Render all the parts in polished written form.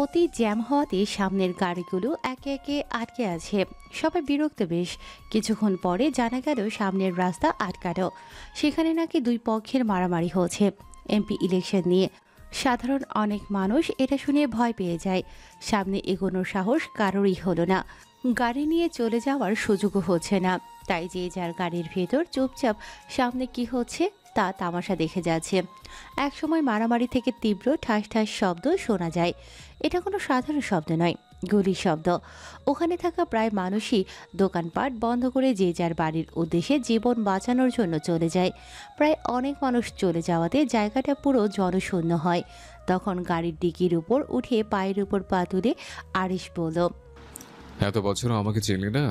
পথে জ্যাম হওয়াতে সামনের গাড়িগুলো একে একে আটকে আছে। সবাই বিরক্ত বেশ। কিছুক্ষণ পরে জানা গেল সামনের রাস্তা আটকানো। সেখানে নাকি দুই পক্ষের মারামারি হচ্ছে এমপি ইলেকশন নিয়ে। সাধারণ অনেক মানুষ এটা শুনে ভয় পেয়ে যায়। সামনে এগোনোর সাহস কারোরই হলো না। গাড়ি নিয়ে চলে যাওয়ার সুযোগও হচ্ছে না। তাই যে যার গাড়ির ভেতর চুপচাপ সামনে কি হচ্ছে তা তামাশা দেখে যাচ্ছে। একসময় মারামারি থেকে তীব্র ঠাস ঠাস শব্দ শোনা যায়। এটা কোনো সাধারণ শব্দ নয়, গুলির শব্দ। ওখানে থাকা প্রায় মানুষই দোকানপাট বন্ধ করে যে যার বাড়ির উদ্দেশ্যে জীবন বাঁচানোর জন্য চলে যায়। প্রায় অনেক মানুষ চলে যাওয়াতে জায়গাটা পুরো জনশূন্য হয়। তখন গাড়ির ডিকির উপর উঠে পায়ের উপর পা তুলে আরিশ বলল, এত বছরও আমাকে চিনলি না,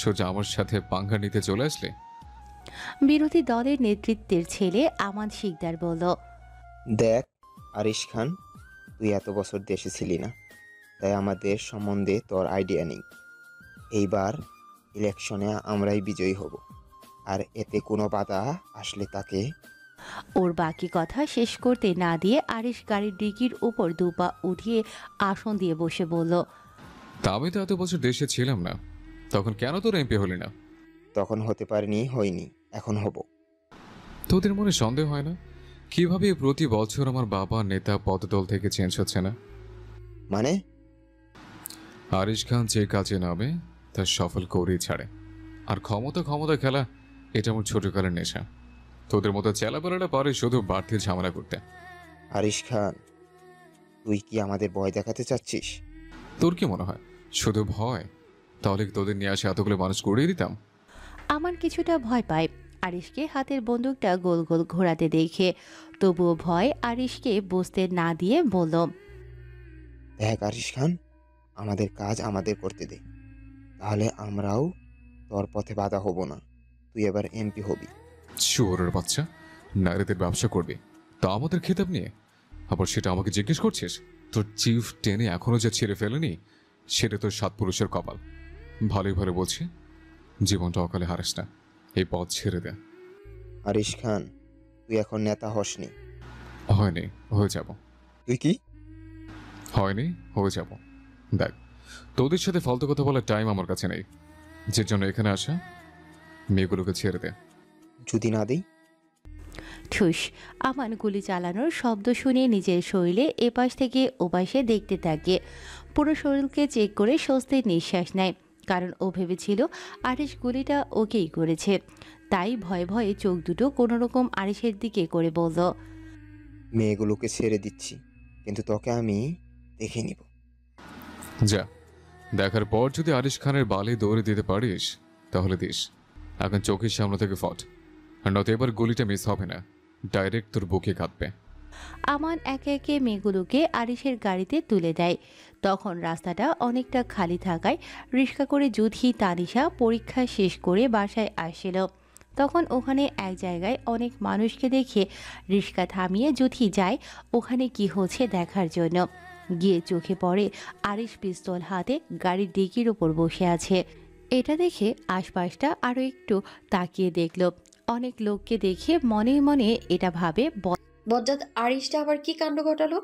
সোজা আমার সাথে পাঙ্গা নিতে চলে আসলে। বিরোধী দলের নেতৃত্বের ছেলে আমান শিকদার বলল, দেখ আরিশ খান, তুই এত বছর দেশে ছিলি না, তাই আমাদের সম্বন্ধে তোর আইডিয়া নেই। এইবার ইলেকশনে আমরাই বিজয়ী হব, আর এতে কোনো বাধা আসলে তাকে। ওর বাকি কথা শেষ করতে না দিয়ে আরিশ গাড়ির ডিকির উপর দুপা উঠিয়ে আসন দিয়ে বসে বলল, তা আমি তো এত বছর দেশে ছিলাম না, তখন কেন তোর এমপি হলি না? তখন হতে পারিনি, হয়নি, এখন হব। তোদের মনে সন্দেহ হয় না কিভাবে প্রতি বছর আমার বাবা নেতা পদদল থেকে চেঞ্জ হচ্ছে না? মানে? আরিশ খান যে কাজে নামে তা সফল করেই ছাড়ে। আর ক্ষমতা ক্ষমতা খেলা, এটা আমার ছোটকালের নেশা। তোদের মতো চেলাপেলাটা পারে শুধু বাড়তি ঝামেলা করতে। আরিশ খান, তুই কি আমাদের ভয় দেখাতে চাচ্ছিস? তোর কি মনে হয় শুধু ভয়? তাহলে কি তোদের নিয়ে আসে এতগুলো মানুষ করিয়ে দিতাম? আমান কিছুটা ভয় পায় আরিশকে হাতের বন্দুকটা গোল গোল ঘোরাতে দেখে। তবুও ভয় আরিশকে বসতে না দিয়ে বলল, দেখ আরিশ খান, আমাদের কাজ আমাদের করতে দে, তাহলে আমরাও তোর পথে বাধা হব না। তুই এবার এমপি হবি। শুয়োরের বাচ্চা, নারীদের ব্যবসা করবি তা আমাদের খেতাব নিয়ে? আবার সেটা আমাকে জিজ্ঞেস করছিস? তোর চিফ টেনে এখনো যে ছেড়ে ফেলেনি, সেটা তোর সাত পুরুষের কপাল। ভালোই ভালো বলছি, জীবনটা অকালে হারাস না, এই পথ ছেড়ে দে। আরিশ খান, তুই এখন নেতা হসনি। হয়নি, হয়ে যাব। তুই কি? হয়নি, হয়ে যাব। দেখ, তোদের সাথে ফালতু কথা বলার টাইম আমার কাছে নেই। যে জন্য এখানে আসা, মেয়েগুলোকে ছেড়ে দে। যদি না দিই? ঠুস। আমান গুলি চালানোর শব্দ শুনে নিজের শরীরে এপাশ থেকে ওপাশে দেখতে থাকে। পুরো শরীরকে চেক করে স্বস্তির নিঃশ্বাস নেয়। কারণ ও ভেবেছিল আরিশ গুলিটা ওকেই করেছে। তাই ভয়ে ভয়ে চোখ দুটো কোনোরকম আরিশের দিকে করে বলল, মেয়েগুলোকে ছেড়ে দিচ্ছি, কিন্তু তোকে আমি দেখে নিব। যা, দেখার পর যদি আরিশ খানের বালে দৌড়ে দিতে পারিস তাহলে দিস। এখন চোখের সামনে থেকে ফট, আর নয়তো এবার গুলিটা মিস হবে না, ডাইরেক্ট তোর বুকে কাঁদবে। আমান একে একে মেয়েগুলোকে আরিশের গাড়িতে তুলে দেয়। তখন রাস্তাটা অনেকটা খালি থাকায় রিক্সা করে যুথি তানিশা পরীক্ষা শেষ করে বাসায় আসছিল। তখন ওখানে এক জায়গায় অনেক মানুষকে দেখে রিক্সা থামিয়ে যুথি যায় ওখানে কি হচ্ছে দেখার জন্য। গিয়ে চোখে পড়ে আরিশ পিস্তল হাতে গাড়ির ডিকির ওপর বসে আছে। এটা দেখে আশপাশটা আরও একটু তাকিয়ে দেখল। অনেক লোককে দেখে মনে মনে এটা ভাবে বজ্জাত আরিশটা আবার কি কাণ্ড ঘটালো।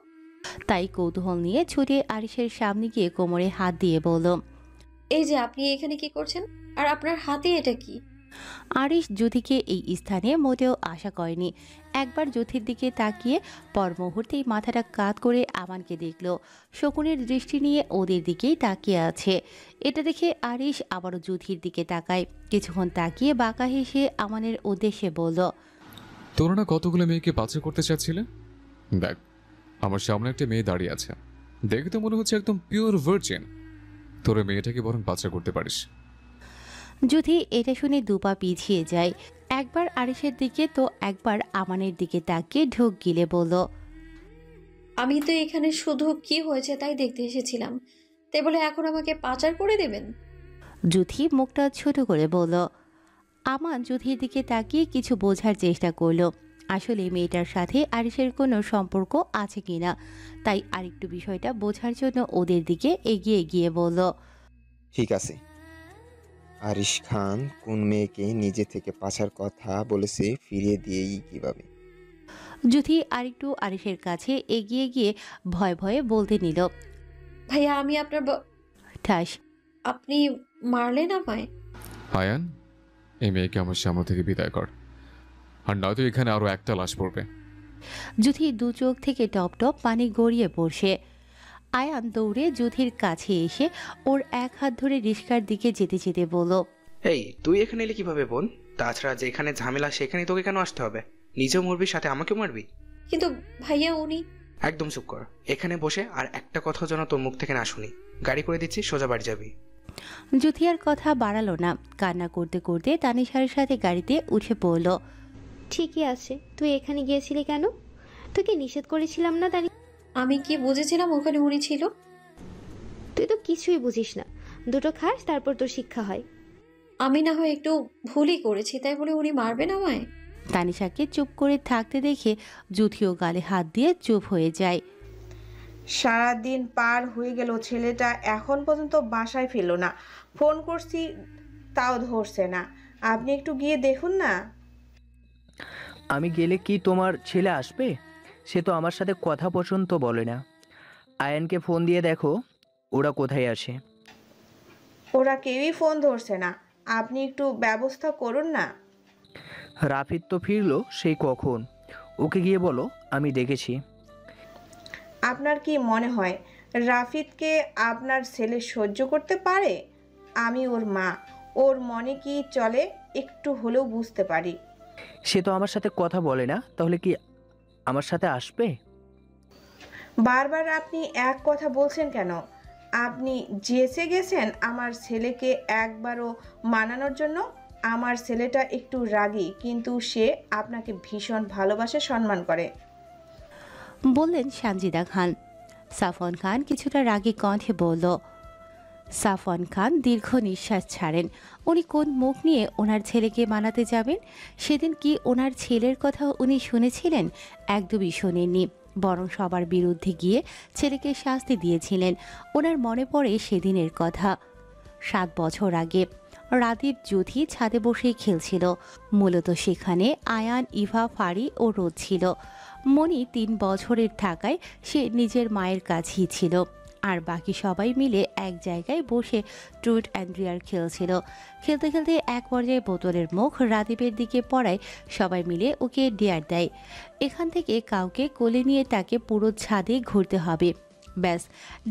তাই কৌতূহল নিয়ে ছুটে আরিশের সামনে গিয়ে কোমরে হাত দিয়ে বলল, এই যে আপনি এখানে কি করছেন, আর আপনার হাতে এটা কি? আরিশ জ্যোতিকে এই স্থানে মোটেও আশা করেনি। একবার জ্যোতির দিকে তাকিয়ে পর মুহূর্তেই মাথাটা কাত করে আমানকে দেখল। শকুনের দৃষ্টি নিয়ে ওদের দিকেই তাকিয়ে আছে। এটা দেখে আরিশ আবারও জ্যোতির দিকে তাকায়। কিছুক্ষণ তাকিয়ে বাঁকা হেসে আমানের উদ্দেশ্যে বলল, তোরা না কতগুলো মেয়েকে বাচ্চা করতে চাচ্ছিলে? দেখ, আমার সামনে একটা মেয়ে দাঁড়িয়ে আছে, দেখে তো মনে হচ্ছে একদম পিওর ভার্জিন। তোরা মেয়েটাকে বরং বাচ্চা করতে পারিস। যুথি এটা শুনে দুপা পিছিয়ে যায়। একবার আরিশের দিকে তো একবার আমানের দিকে তাকিয়ে ঢোক গিলে বলল, আমি তো এখানে শুধু কি হয়েছে তাই দেখতে এসেছিলাম, তাই বলে এখন আমাকে পাচার করে দেবেন? যুথি মুখটা ছোট করে বলল। আমান যুথির দিকে তাকিয়ে কিছু বোঝার চেষ্টা করলো। আসলে মেয়েটার সাথে আরিশের কোনো সম্পর্ক আছে কিনা, তাই আরেকটু বিষয়টা বোঝার জন্য ওদের দিকে এগিয়ে গিয়ে বলল, ঠিক আছে, আরিশ খান কোন মেয়েকে নিজে থেকে পাছার কথা বলেছে ফিরিয়ে দিয়েই কিভাবে? যুথি আরেকটু আরিশের কাছে এগিয়ে গিয়ে ভয়ে ভয়ে বলতে নিল, ভাইয়া আমি আপনার ঠাস। আপনি মারলেন আমায়? আয়ান, এই মেয়েকে আমার সামনে থেকে বিদায় কর, আর নয়তো এখানে আরো একটা লাশ পড়বে। জুথি দু চোখ থেকে টপ টপ পানি গড়িয়ে পড়ছে। আয়ান দৌড়ে জুথির কাছে এসে ওর এক হাত ধরে রিস্কার দিকে যেতে যেতে বলল, এই তুই এখানে এলে কিভাবে বোন? তাছাড়া যেখানে ঝামেলা সেখানে তোকে কেন আসতে হবে? নিজেও মরবি, সাথে আমাকেও মারবি? কিন্তু ভাইয়া উনি। একদম চুপ কর, এখানে বসে আর একটা কথা যেন তোর মুখ থেকে না শুনি। গাড়ি করে দিচ্ছি, সোজা বাড়ি যাবি। জুথি আর কথা বাড়ালো না, কান্না করতে করতে তানিশারের সাথে গাড়িতে উঠে পড়ল। ঠিকই আছে, তুই এখানে গিয়েছিলি কেন? তোকে নিষেধ করেছিলাম না তানি? আমি কি বুঝেছিলাম ওখানে উনি ছিল? তুই তো কিছুই বুঝিস না। দুটো খাস, তারপর তোর শিক্ষা হয়। আমি না হয় একটু ভুলই করেছি, তাই বলে উনি মারবেন আমায়? তানিশাকে চুপ করে থাকতে দেখে জুথিও গালে হাত দিয়ে চুপ হয়ে যায়। সারাদিন পার হয়ে গেল, ছেলেটা এখন পর্যন্ত বাসায় ফিরল না। ফোন করছি তাও ধরছে না। আপনি একটু গিয়ে দেখুন না। আমি গেলে কি তোমার ছেলে আসবে? সে তো আমার সাথে কথা পর্যন্ত বলে না। আয়ানকে ফোন দিয়ে দেখো ওরা কোথায় আসে। ওরা কেউই ফোন ধরছে না, আপনি একটু ব্যবস্থা করুন না। রাফিদ তো ফিরলো সেই কখন। ওকে গিয়ে বলো আমি দেখেছি। আপনার কি মনে হয় রাফিদকে আপনার ছেলে সহ্য করতে পারে? আমি ওর মা, ওর মনে কি চলে একটু হলেও বুঝতে পারি। সে তো আমার সাথে কথা বলে না, তাহলে কি আমার সাথে আসবে? বারবার আপনি এক কথা বলছেন কেন? আপনি জেসে গেছেন আমার ছেলেকে একবারও মানানোর জন্য। আমার ছেলেটা একটু রাগী, কিন্তু সে আপনাকে ভীষণ ভালোবাসে, সম্মান করে। বললেন সানজিদা খান। সাফওয়ান খান কিছুটা রাগী কণ্ঠে বলল। সাফওয়ান খান দীর্ঘ নিঃশ্বাস ছাড়েন। উনি কোন মুখ নিয়ে ওনার ছেলেকে মানাতে যাবেন? সেদিন কি ওনার ছেলের কথা উনি শুনেছিলেন? একদমই শোনেননি, বরং সবার বিরুদ্ধে গিয়ে ছেলেকে শাস্তি দিয়েছিলেন। ওনার মনে পড়ে সেদিনের কথা। 7 বছর আগে রাদীপ জুথি ছাদে বসেই খেলছিল। মূলত সেখানে আয়ান, ইভা, ফারি ও রোদ ছিল। মনি 3 বছরের থাকায় সে নিজের মায়ের কাছেই ছিল, আর বাকি সবাই মিলে এক জায়গায় বসে ট্রুথ অ্যান্ড ডেয়ার খেলছিল। খেলতে খেলতে এক পর্যায়ে বোতলের মুখ রাদীপের দিকে পড়ায় সবাই মিলে ওকে ডেয়ার দেয়, এখান থেকে কাউকে কোলে নিয়ে তাকে পুরো ছাদে ঘুরতে হবে। ব্যাস,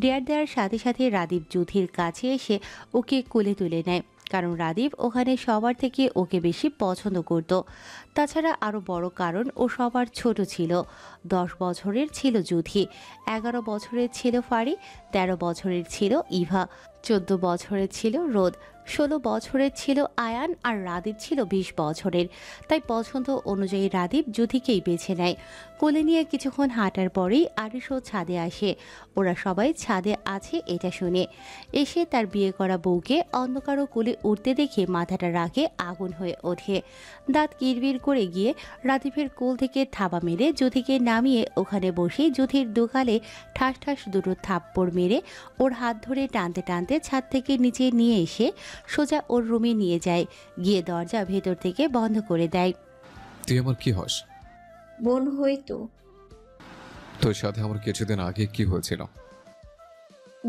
ডেয়ার দেওয়ার সাথে সাথে রাদীপ জুথির কাছে এসে ওকে কোলে তুলে নেয়, কারণ রাদীপ ওখানে সবার থেকে ওকে বেশি পছন্দ করত। তাছাড়া আরও বড় কারণ ও সবার ছোট ছিল। 10 বছরের ছিল জুথি, 11 বছরের ছিল ফারি, 13 বছরের ছিল ইভা, 14 বছরের ছিল রোদ, 16 বছরের ছিল আয়ান, আর রাদীপ ছিল 20 বছরের। তাই পছন্দ অনুযায়ী রাদীপ জুথিকেই বেছে নেয়। কোলে নিয়ে কিছুক্ষণ হাঁটার পরেই আরিশও ছাদে আসে। ওরা সবাই ছাদে আছে এটা শুনে এসে তার বিয়ে করা বউকে অন্য কারো কোলে উঠতে দেখে মাথাটা রাগে আগুন হয়ে ওঠে। দাঁত কিরবির করে গিয়ে রাদীপের কোল থেকে থাবা মেরে জুথিকে নামিয়ে ওখানে বসে জুথির দুগালে ঠাস ঠাস দুটো থাপ্পড় মেরে ওর হাত ধরে টানতে টানতে ছাদ থেকে নিচে নিয়ে এসে সোজা ওর রুমে নিয়ে যায়, গিয়ে দরজা ভেতর থেকে বন্ধ করে দেয়। তুই আমার কি হস? বোন হইতো। তোর সাথে আমার কিছুদিন আগে কি হয়েছিল?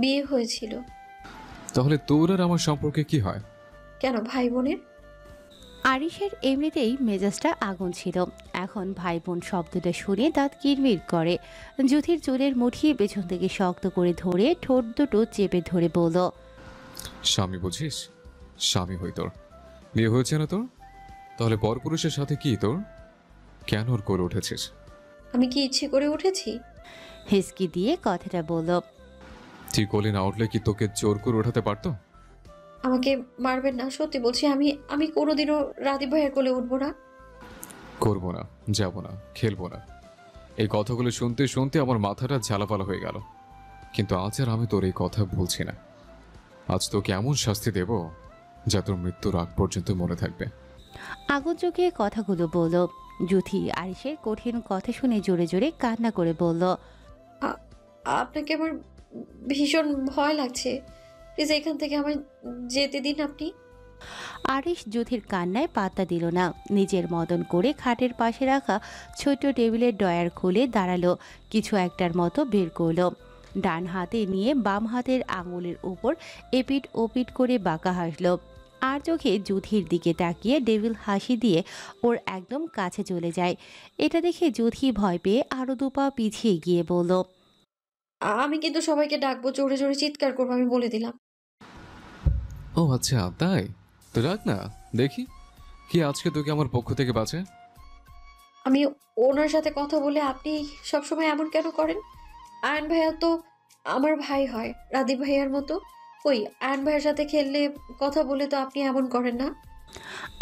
বিয়ে হয়েছিল। তাহলে তোর আর আমার সম্পর্কে কি হয়? কেন, ভাই বোনের? আরিশের এমনিতেই মেজাজটা আগুন ছিল, এখন ভাই বোন শব্দটা শুনে দাঁত কিরমির করে। জুথির চুলের মুঠি পেছন থেকে শক্ত করে ধরে ঠোঁট দুটো চেপে ধরে বলল, স্বামী বুঝিস? স্বামী হই তোর। বিয়ে হয়েছে না তোর? তাহলে পরপুরুষের সাথে কি তোর? কেন ওর করে উঠেছিস? আমি কি ইচ্ছে করে উঠেছি? হিসকি দিয়ে কথাটা বলল। তুই কোলে না উঠলে কি তোকে জোর করে উঠাতে পারতো? আমাকে মারবেন না, সত্যি বলছি। আমি কোনোদিনও রাদীপ ভাইয়ের কোলে উঠবো না। করবো না, যাবো না, খেলবো না। এই কথাগুলো শুনতে শুনতে আমার মাথাটা ঝালাপালা হয়ে গেল। কিন্তু আজ আর আমি তোর এই কথা বলছি না। আজ তোকে এমন শাস্তি দেব যা তোর মৃত্যুর আগ পর্যন্ত মনে থাকবে। আগুন চোখে কথাগুলো বলল। জুথি আরিশের কঠিন কথা শুনে জোরে জোরে কান্না করে বলল, আপনাকে আমার ভীষণ ভয় লাগছে, প্লিজ এখান থেকে আমায় যেতে দিন আপনি। আরিশ জুথির কান্নায় পাত্তা দিল না, নিজের মদন করে খাটের পাশে রাখা ছোট টেবিলের ডয়ার খুলে দাঁড়ালো, কিছু একটার মতো বের করলো। ডান হাতে নিয়ে বাম হাতের আঙুলের উপর এপিট ওপিট করে বাঁকা হাসল, আর চোখে যুথির দিকে তাকিয়ে ডেভিল হাসি দিয়ে ওর একদম কাছে চলে যায়। এটা দেখে যুথি ভয় পেয়ে আরো দুপা পিছিয়ে গিয়ে বলল, আমি কিন্তু সবাইকে ডাকবো, জোরে জোরে চিৎকার করবো, আমি বলে দিলাম। ও আচ্ছা তাই, তো রাখ না দেখি কি আজকে তোকে আমার পক্ষ থেকে বাঁচে। আমি ওনার সাথে কথা বলে আপনি সবসময় এমন কেন করেন? আয়ন ভাইয়া তো আমার ভাই হয়, রাদীপ ভাইয়ার মতো। কই আয়ন ভাইয়ার সাথে খেললে কথা বলে তো আপনি এমন করেন না।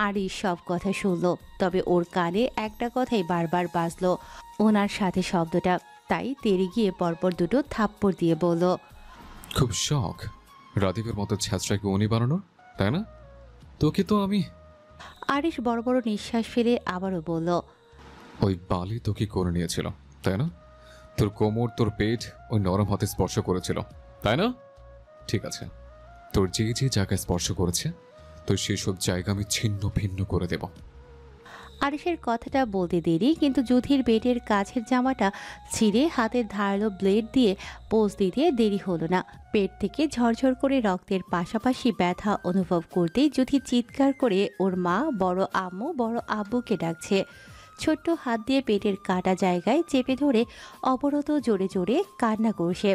আরিশ সব কথা শুনল, তবে ওর কানে একটা কথাই বারবার বাজলো, ওনার সাথে শব্দটা। তাই তেড়ে গিয়ে পরপর দুটো থাপ্পড় দিয়ে বলল, খুব শখ রাদীপের মতো ছ্যাঁচড়াকে উনি বানানোর, তাই না? তোকে তো আমি। আরিশ বড় বড় নিঃশ্বাস ফেলে আবারও বলল, ওই বালি তোকে করে নিয়েছিল, তাই না? তোর কোমর, তোর পেট ওই নরম হাতে স্পর্শ করেছিল, তাই না? ঠিক আছে, তোর যে যে জায়গায় স্পর্শ করেছে তোর সেসব জায়গা আমি ছিন্ন ভিন্ন করে দেব। আরিশের কথাটা বলতে দেরি, কিন্তু যুথির বেডের কাছের জামাটা ছিঁড়ে হাতের ধারালো ব্লেড দিয়ে পোজ দিতে দেরি হলো না। পেট থেকে ঝরঝর করে রক্তের পাশাপাশি ব্যথা অনুভব করতেই যুথি চিৎকার করে ওর মা, বড় আম্মু, বড় আব্বুকে ডাকছে। ছোট্ট হাত দিয়ে পেটের কাটা জায়গায় চেপে ধরে অবরত জোরে জোরে কান্না করছে।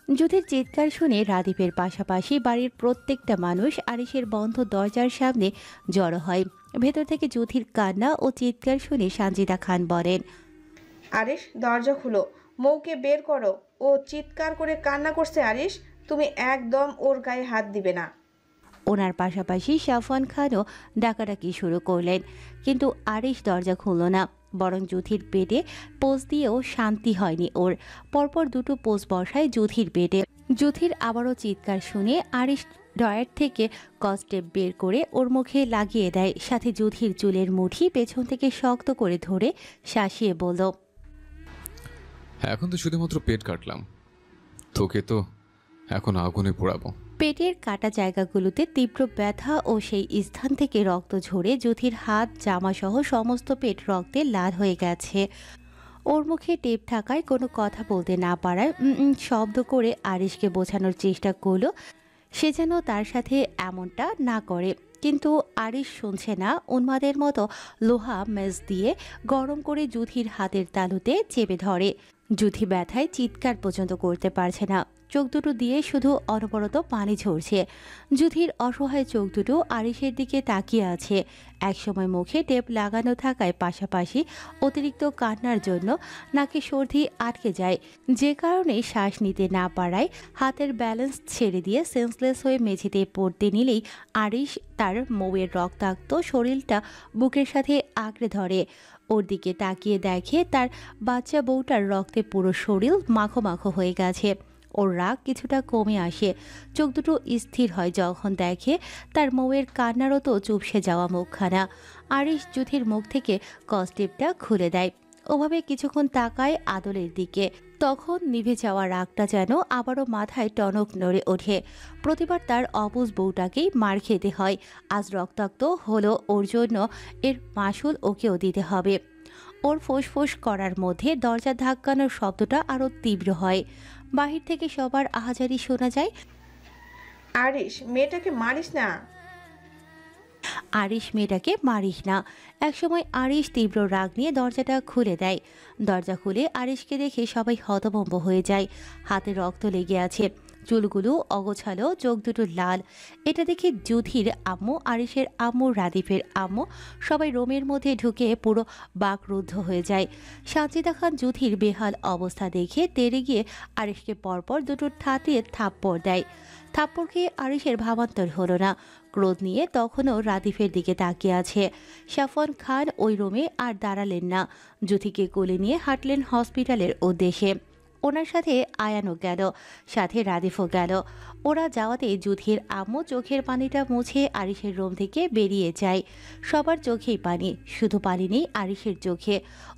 যুথির চিৎকার শুনে রাদীপের পাশাপাশি বাড়ির প্রত্যেকটা মানুষ আরিশের বন্ধ দরজার সামনে জড়ো হয়। ভেতর থেকে যুথির কান্না ও চিৎকার শুনে সানজিদা খান বলেন, আরিশ দরজা খুলো, মৌকে বের করো, ও চিৎকার করে কান্না করছে। আরিশ, তুমি একদম ওর গায়ে হাত দিবে না। ওনার পাশাপাশি সাফওয়ান খানও ডাকাডাকি শুরু করলেন, কিন্তু আরিশ দরজা খুলল না, বরং যুথির পেটে পোজ দিয়েও শান্তি হয়নি ওর। পরপর দুটো পোজ বসায় যুথির পেটে। যুথির আবারও চিৎকার শুনে আরিশ ড্রয়ার থেকে কস্টেপ বের করে ওর মুখে লাগিয়ে দেয়, সাথে যুথির চুলের মুঠি পেছন থেকে শক্ত করে ধরে শাসিয়ে বলল, এখন তো শুধুমাত্র পেট কাটলাম, তোকে তো এখন আগুনে পোড়াবো। পেটের কাটা জায়গাগুলোতে তীব্র ব্যথা ও সেই স্থান থেকে রক্ত ঝরে যুথির হাত, জামাসহ সমস্ত পেট রক্তে লাল হয়ে গেছে। ওর মুখে টেপ থাকায় কোনো কথা বলতে না পারায় শব্দ করে আরিশকে বোঝানোর চেষ্টা করলো সে যেন তার সাথে এমনটা না করে, কিন্তু আরিশ শুনছে না। উন্মাদের মতো লোহা মেজ দিয়ে গরম করে যুথির হাতের তালুতে চেপে ধরে। যুথি ব্যথায় চিৎকার পর্যন্ত করতে পারছে না, চোখ দুটো দিয়ে শুধু অনবরত পানি ঝরছে। যুথির অসহায় চোখ দুটো আরিশের দিকে তাকিয়ে আছে। একসময় মুখে টেপ লাগানো থাকায় পাশাপাশি অতিরিক্ত কান্নার জন্য নাকে সর্দি আটকে যায়, যে কারণে শ্বাস নিতে না পারায় হাতের ব্যালেন্স ছেড়ে দিয়ে সেন্সলেস হয়ে মেঝেতে পড়তে নিলেই আরিশ তার মৌয়ের রক্তাক্ত শরীরটা বুকের সাথে আঁকড়ে ধরে। ওর দিকে তাকিয়ে দেখে তার বাচ্চা বউটার রক্তে পুরো শরীর মাখো মাখো হয়ে গেছে। ওর রাগ কিছুটা কমে আসে, চোখ দুটো স্থির হয় যখন দেখে তার মৌয়ের কান্নারত চুপসে যাওয়া মুখখানা। আরিশ যুথির মুখ থেকে কস্টেপটা খুলে দেয়, ওভাবে কিছুক্ষণ তাকায় আদলের দিকে। তখন নিভে যাওয়া রাগটা যেন আবারও মাথায় টনক নড়ে ওঠে। প্রতিবার তার অবুঝ বউটাকেই মার খেতে হয়, আজ রক্তাক্ত হলো ওর জন্য, এর মাসুল ওকেও দিতে হবে। ওর ফোঁস করার মধ্যে দরজা ধাক্কানোর শব্দটা আরও তীব্র হয়। বাহির থেকে সবার আহাজারি শোনা যায়, আরিশ, মেয়েটাকে মারিস না। আরিশ, মেয়েটাকে মারিস না। একসময় আরিশ তীব্র রাগ নিয়ে দরজাটা খুলে দেয়। দরজা খুলে আরিশকে দেখে সবাই হতভম্ব হয়ে যায়। হাতে রক্ত লেগে আছে, চুলগুলো অগোছালো, চোখ দুটো লাল। এটা দেখে যুথির আম্মু, আরিশের আম্মু, রাদীপের আম্মু সবাই রোমের মধ্যে ঢুকে পুরো বাকরুদ্ধ হয়ে যায়। সানজিদা খান যুথির বেহাল অবস্থা দেখে তেড়ে গিয়ে আরিশকে পরপর দুটো ঠাতিয়ে থাপ্পড় দেয়। থাপ্পড় খেয়ে আরিশের ভাবান্তর হলো না, ক্রোধ নিয়ে তখনও রাদীপের দিকে তাকিয়ে আছে। সাফওয়ান খান ওই রুমে আর দাঁড়ালেন না, যুথিকে কোলে নিয়ে হাঁটলেন হসপিটালের উদ্দেশ্যে। ওনার সাথে আয়ানও গেল, সাথে রাদিফও গেল। ওরা যাওয়াতে যুথির আম্মু চোখের পানিটা মুছে আরিশের রুম থেকে বেরিয়ে যায়। সবার চোখেই পানি, শুধু পানি নেই আরিশের চোখে।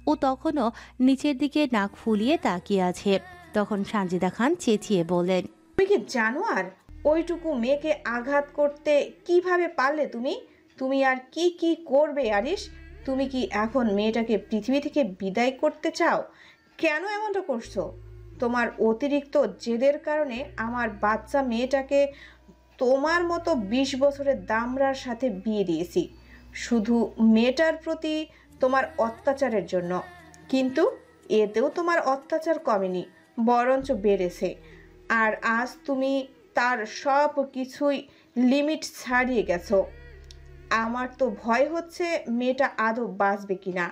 ও তখনও নিচের দিকে নাক ফুলিয়ে তাকিয়ে আছে। তখন সানজিদা খান চেঁচিয়ে বললেন, তুমি কি জানো আর ওইটুকু মেয়েকে আঘাত করতে কিভাবে পারলে তুমি? তুমি আর কি কি করবে আরিশ? তুমি কি এখন মেয়েটাকে পৃথিবী থেকে বিদায় করতে চাও? কেন এমনটা করছো? তোমার অতিরিক্ত জেদের কারণে আমার বাচ্চা মেয়েটাকে তোমার মতো 20 বছরের দামড়ার সাথে বিয়ে দিয়েছি, শুধু মেয়েটার প্রতি তোমার অত্যাচারের জন্য। কিন্তু এতেও তোমার অত্যাচার কমেনি, বরঞ্চ বেড়েছে। আর আজ তুমি তার সব কিছুই লিমিট ছাড়িয়ে গেছো। আমার তো ভয় হচ্ছে মেয়েটা আদৌ বাঁচবে কিনা।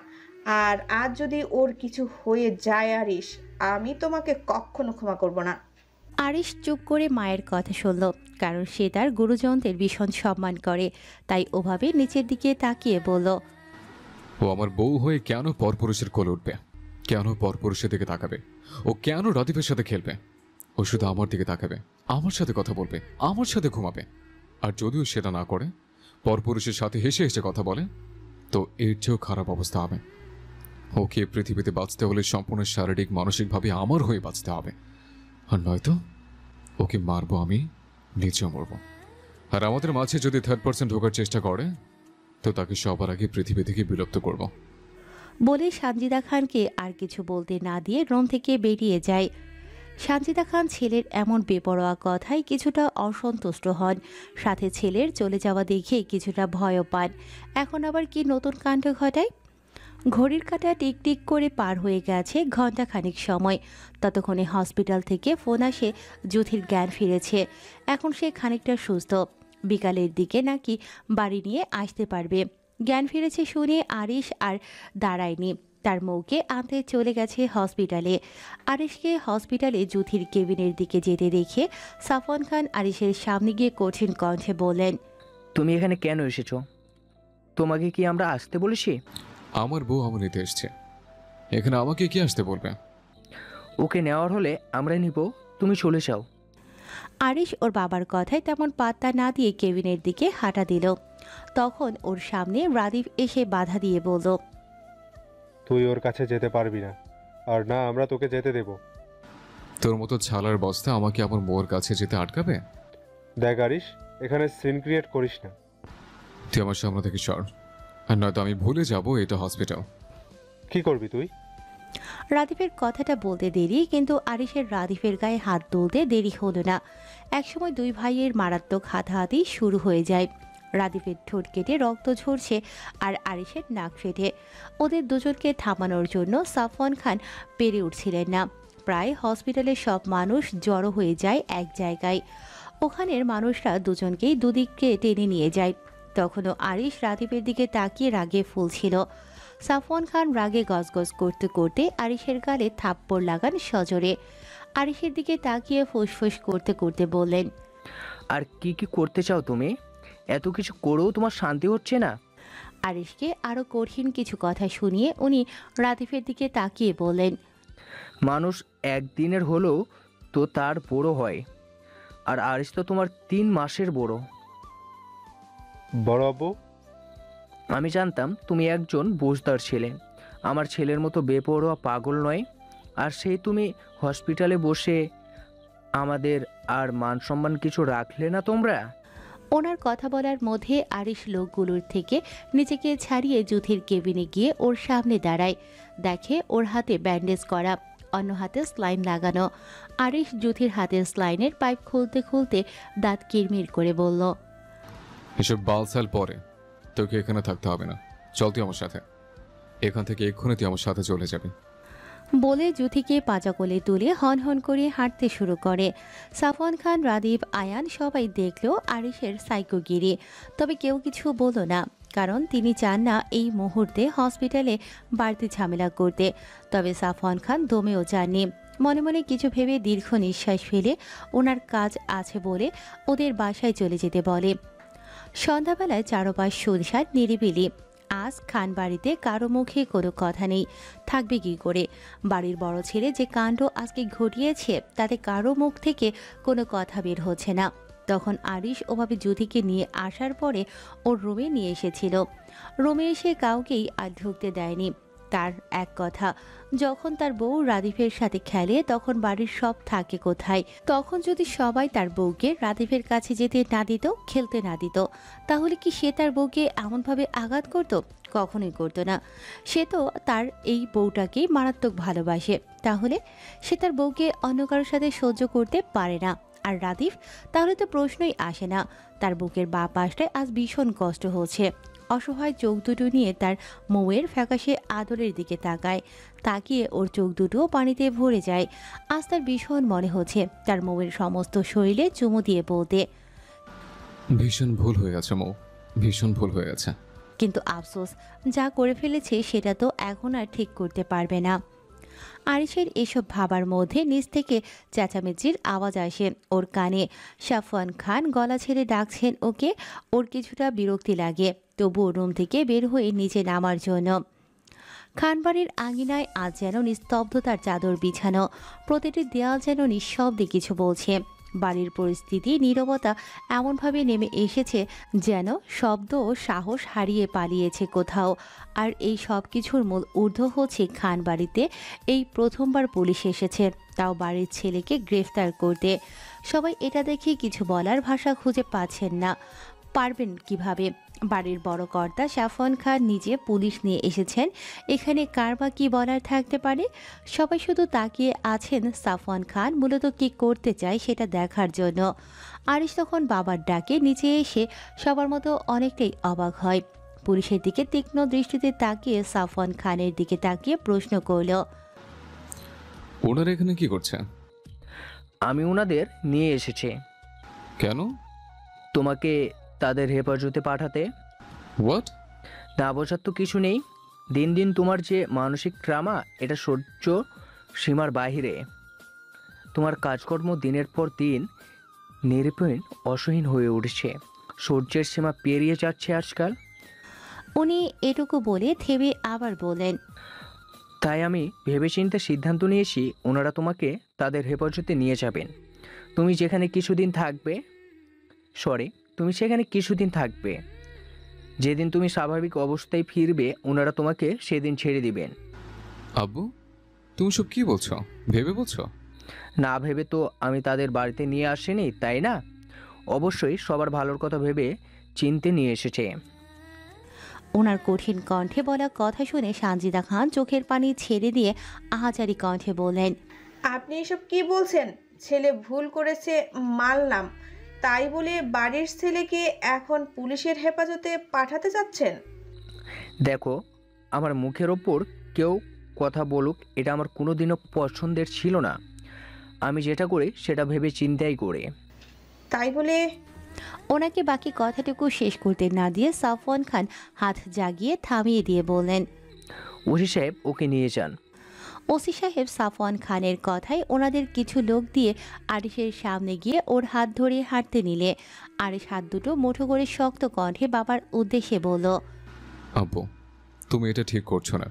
আর আজ যদি ওর কিছু হয়ে যায় আরিশ, আমি তোমাকে কখনো ক্ষমা করব না। আরিশ চুপ করে মায়ের কথা শুনল, কারণ সে তার গুরুজনদের ভীষণ সম্মান করে। তাই ওভাবে নিচের দিকে তাকিয়ে বলল, ও আমার বউ হয়ে কেন পরপুরুষের কোলে উঠবে? কেন পরপুরুষের দিকে তাকাবে? ও কেন রাদীপের সাথে খেলবে? ও শুধু আমার দিকে তাকাবে, আমার সাথে কথা বলবে, আমার সাথে ঘুমাবে। আর যদিও সেটা না করে, পরপুরুষের সাথে হেসে হেসে কথা বলে, তো এর চেয়েও খারাপ অবস্থা হবে। ওকে পৃথিবীতে বাঁচতে হলে সম্পূর্ণ শারীরিক মানসিকভাবে আমার হয়ে বাঁচতে হবে। আর নয়তো ওকে মারবো আমি, নিজেও মরবো। আর আমাদের মাঝে যদি থার্ড পার্সন ঢোকার চেষ্টা করে, তো তাকে সবার আগে পৃথিবী থেকে বিলুপ্ত করব। বলে সানজিদা খানকে আর কিছু বলতে না দিয়ে রুম থেকে বেরিয়ে যায়। সানজিদা খান ছেলের এমন বেপরোয়া কথায় কিছুটা অসন্তুষ্ট হন, সাথে ছেলের চলে যাওয়া দেখে কিছুটা ভয়ও পান। এখন আবার কি নতুন কাণ্ড ঘটায়? ঘড়ির কাঁটা টিকটিক করে পার হয়ে গেছে ঘণ্টাখানিক সময়। ততক্ষণে হসপিটাল থেকে ফোন আসে জ্যোতির জ্ঞান ফিরেছে। এখন সে খানিকটা সুস্থ, বিকালের দিকে নাকি বাড়ি নিয়ে আসতে পারবে। জ্ঞান ফিরেছে শুনে আরিশ আর দাঁড়ায়নি, তার মৌকে আনতে চলে গেছে হসপিটালে। আরিশকে হসপিটালে জ্যোতির কেবিনের দিকে যেতে দেখে সাফওয়ান খান আরিশের সামনে গিয়ে কঠিন কণ্ঠে বললেন, তুমি এখানে কেন এসেছো? তোমাকে কি আমরা আসতে বলেছি? আমার বউ আমার নিতে এসছে, এখানে আমাকে কি আসতে বলবে? ওকে নেওয়ার হলে আমরা নিব, তুমি চলে যাও। আরিশ ওর বাবার কথায় তেমন পাত্তা না দিয়ে কেবিনের দিকে হাঁটা দিল। তখন ওর সামনে রাদীপ এসে বাধা দিয়ে বলল, তুই ওর কাছে যেতে পারবি না, আর না আমরা তোকে যেতে দেব। তোর মতো ছালার বস্তা আমাকে আমার বউর কাছে যেতে আটকাবে? দেখ আরিশ, এখানে সিন ক্রিয়েট করিস না। তুই আমার সামনে থেকে সর, আর নয়তো আমি ভুলে যাব এটা হসপিটাল। কি করবি তুই? রাদীপের কথাটা বলতে দেরি, কিন্তু আরিশের রাদীপের গায়ে হাত তুলতে দেরি হলো না। একসময় দুই ভাইয়ের মারাত্মক হাতাহাতি শুরু হয়ে যায়। রাদীপের ঠোঁট কেটে রক্ত ঝরছে আর আরিশের নাক ফেটে। ওদের দুজনকে থামানোর জন্য সাফওয়ান খান পেরে উঠছিলেন না। প্রায় হসপিটালের সব মানুষ জড়ো হয়ে যায় এক জায়গায়। ওখানের মানুষরা দুজনকেই দুদিককে টেনে নিয়ে যায়। তখনও আরিশ রাদীপের দিকে তাকিয়ে রাগে ফুলছিল। সাফওয়ান খান রাগে গজগজ করতে করতে আরিশের গালে থাপ্পড় লাগান সজোরে। আরিশের দিকে তাকিয়ে ফুসফুস করতে করতে বললেন, আর কি কি করতে চাও তুমি? এত কিছু করেও তোমার শান্তি হচ্ছে না? আরিশকে আরও কঠিন কিছু কথা শুনিয়ে উনি রাদীপের দিকে তাকিয়ে বললেন, মানুষ একদিনের হলেও তো তার বড় হয়, আর আরিশ তো তোমার 3 মাসের বড়। বড় আব্বু, আমি জানতাম তুমি একজন বুঝদার ছেলে, আমার ছেলের মতো বেপরোয়া পাগল নয়। আর সেই তুমি হসপিটালে বসে আমাদের আর মান সম্মান কিছু রাখলে না তোমরা। ওনার কথা বলার মধ্যে আরিশ লোকগুলোর থেকে নিজেকে ছাড়িয়ে জ্যোতির কেবিনে গিয়ে ওর সামনে দাঁড়ায়। দেখে ওর হাতে ব্যান্ডেজ করা, অন্য হাতে স্লাইন লাগানো। আরিশ জ্যোতির হাতের স্লাইনের পাইপ খুলতে খুলতে দাঁত কিরমির করে বলল, এসব বালসাল পরে, তোকে এখানে থাকতে হবে না, চল তুই আমার সাথে। এখান থেকে এক্ষুনি তুই আমার সাথে চলে যাবি। বলে জ্যোতিকে পাজা কোলে তুলে হন হন করে হাঁটতে শুরু করে। সাফওয়ান খান, রাদীপ, আয়ান সবাই দেখলো আরিশের সাইকোগিরি, তবে কেউ কিছু বলল না, কারণ তিনি চান না এই মুহূর্তে হসপিটালে বাড়তি ঝামেলা করতে। তবে সাফওয়ান খান দমেও যাননি। মনে মনে কিছু ভেবে দীর্ঘ নিঃশ্বাস ফেলে ওনার কাজ আছে বলে ওদের বাসায় চলে যেতে বলে। সন্ধ্যাবেলায় চারপাশ সুনসান নিরিবিলি। আজ খান বাড়িতে কারো মুখে কোনো কথা নেই, থাকবে কি করে? বাড়ির বড় ছেলে যে কাণ্ড আজকে ঘটিয়েছে তাতে কারো মুখ থেকে কোনো কথা বের হচ্ছে না। তখন আরিশ ওভাবে জ্যোতিকে নিয়ে আসার পরে ওর রুমে নিয়ে এসেছিল। রুমে এসে কাউকেই আর ঢুকতে দেয়নি। তার এক কথা, যখন তার বউ রাদিফের সাথে খেলে তখন বাড়ির সব থাকে কোথায়? তখন যদি সবাই তার বউকে রাদিফের কাছে যেতে না দিত, খেলতে না দিত, তাহলে কি সে তার বউকে এমনভাবে আঘাত করত? কখনোই করতো না। সে তো তার এই বউটাকেই মারাত্মক ভালোবাসে, তাহলে সে তার বউকে অন্য কারোর সাথে সহ্য করতে পারে না। আর রাদিফ, তাহলে তো প্রশ্নই আসে না। তার বুকের বাঁ পাশটায় আজ ভীষণ কষ্ট হচ্ছে। অসহায় চোখ দুটো নিয়ে তার মৌয়ের ফ্যাকাশে আদরের দিকে তাকায়। তাকিয়ে ওর চোখ দুটো পানিতে ভরে যায়। আজ তার ভীষণ মনে হচ্ছে তার মৌয়ের সমস্ত শরীরে চুমু দিয়ে বলতে, ভীষণ ভুল হয়ে গেছে মৌ, ভীষণ ভুল হয়ে গেছে। কিন্তু আফসোস, যা করে ফেলেছে সেটা তো এখন আর ঠিক করতে পারবে না। আরিশের এসব ভাবার মধ্যে নিচ থেকে চেঁচামেচির আওয়াজ আসে ওর কানে। সাফওয়ান খান গলা ছেড়ে ডাকছেন ওকে। ওর কিছুটা বিরক্তি লাগে, তবুও রুম থেকে বের হয়ে নিচে নামার জন্য। খানবাড়ির আঙিনায় আজ যেন নিস্তব্ধতার চাদর বিছানো। প্রতিটি দেয়াল যেন নিঃশব্দে কিছু বলছে। বাড়ির পরিস্থিতি নীরবতা এমনভাবে নেমে এসেছে যেন শব্দ ও সাহস হারিয়ে পালিয়েছে কোথাও। আর এই সব কিছুর মূল ঊর্ধ্ব হচ্ছে খানবাড়িতে এই প্রথমবার পুলিশ এসেছে, তাও বাড়ির ছেলেকে গ্রেফতার করতে। সবাই এটা দেখে কিছু বলার ভাষা খুঁজে পাচ্ছেন না। পারবেন কিভাবে? বাড়ির বড় কর্তা সাফওয়ান খান নিজে পুলিশ নিয়ে এসেছেন, এখানে কার বা কী বলার থাকতে পারে? সবাই শুধু তাকিয়ে আছেন সাফওয়ান খান মূলত কী করতে চায় সেটা দেখার জন্য। আরিশ তখন বাবার ডাকে নিচে এসে সবার মতো অনেকটাই অবাক হয়। পুলিশের দিকে তীক্ষ্ণ দৃষ্টিতে তাকিয়ে সাফওয়ান খানের দিকে তাকিয়ে প্রশ্ন করল, ওনারা এখানে কি করছে? আমি ওনাদের নিয়ে এসেছি। কেন? তোমাকে তাদের হেফাজতে পাঠাতে। হোয়াট? না বোঝার তো কিছু নেই। দিন দিন তোমার যে মানসিক ট্রামা, এটা সহ্য সীমার বাহিরে। তোমার কাজকর্ম দিনের পর দিন নিরীপহীন অসহীন হয়ে উঠছে। সহ্যের সীমা পেরিয়ে যাচ্ছে আজকাল। উনি এটুকু বলে থেমে আবার বলেন, তাই আমি ভেবেচিন্তে সিদ্ধান্ত নিয়েছি ওনারা তোমাকে তাদের হেফাজতে নিয়ে যাবেন। তুমি যেখানে কিছুদিন থাকবে, তুমি সেখানে কিছুদিন থাকবে। যেদিন তুমি স্বাভাবিক অবস্থায় ফিরবে ওনারা তোমাকে সেদিন ছেড়ে দিবেন। আব্বু, তুমি সব কি বলছো? ভেবে বলছো? না ভেবে তো আমি তাদের বাড়িতে নিয়ে আসিনি, তাই না? অবশ্যই সবার ভালোর কথা ভেবে চিনতে নিয়ে এসেছে। ওনার কঠিন কণ্ঠে বলা কথা শুনে সানজিদা খান চোখের পানি ছেড়ে দিয়ে আহাজারি কণ্ঠে বললেন, আপনি এসব কি বলছেন? ছেলে ভুল করেছে মানলাম, তাই বলে বাড়ির ছেলেকে এখন পুলিশের হেফাজতে পাঠাতে চাচ্ছেন? দেখো, আমার মুখের ওপর কেউ কথা বলুক এটা আমার কোনোদিনও পছন্দের ছিল না। আমি যেটা করি সেটা ভেবে চিন্তাই করে। তাই বলে? ওনাকে বাকি কথাটুকু শেষ করতে না দিয়ে সাফওয়ান খান হাত জাগিয়ে থামিয়ে দিয়ে বললেন, ওসি সাহেব, ওকে নিয়ে যান। ওসি সাহেব সাফওয়ান খানের কথায় ওনাদের কিছু লোক দিয়ে আরিশের সামনে গিয়ে ওর হাত ধরে হাঁটতে নিলে আরিশ হাত দুটো মুঠো করে শক্ত কণ্ঠে বাবার উদ্দেশ্যে বলল, আব্বু, তুমি এটা ঠিক করছো না।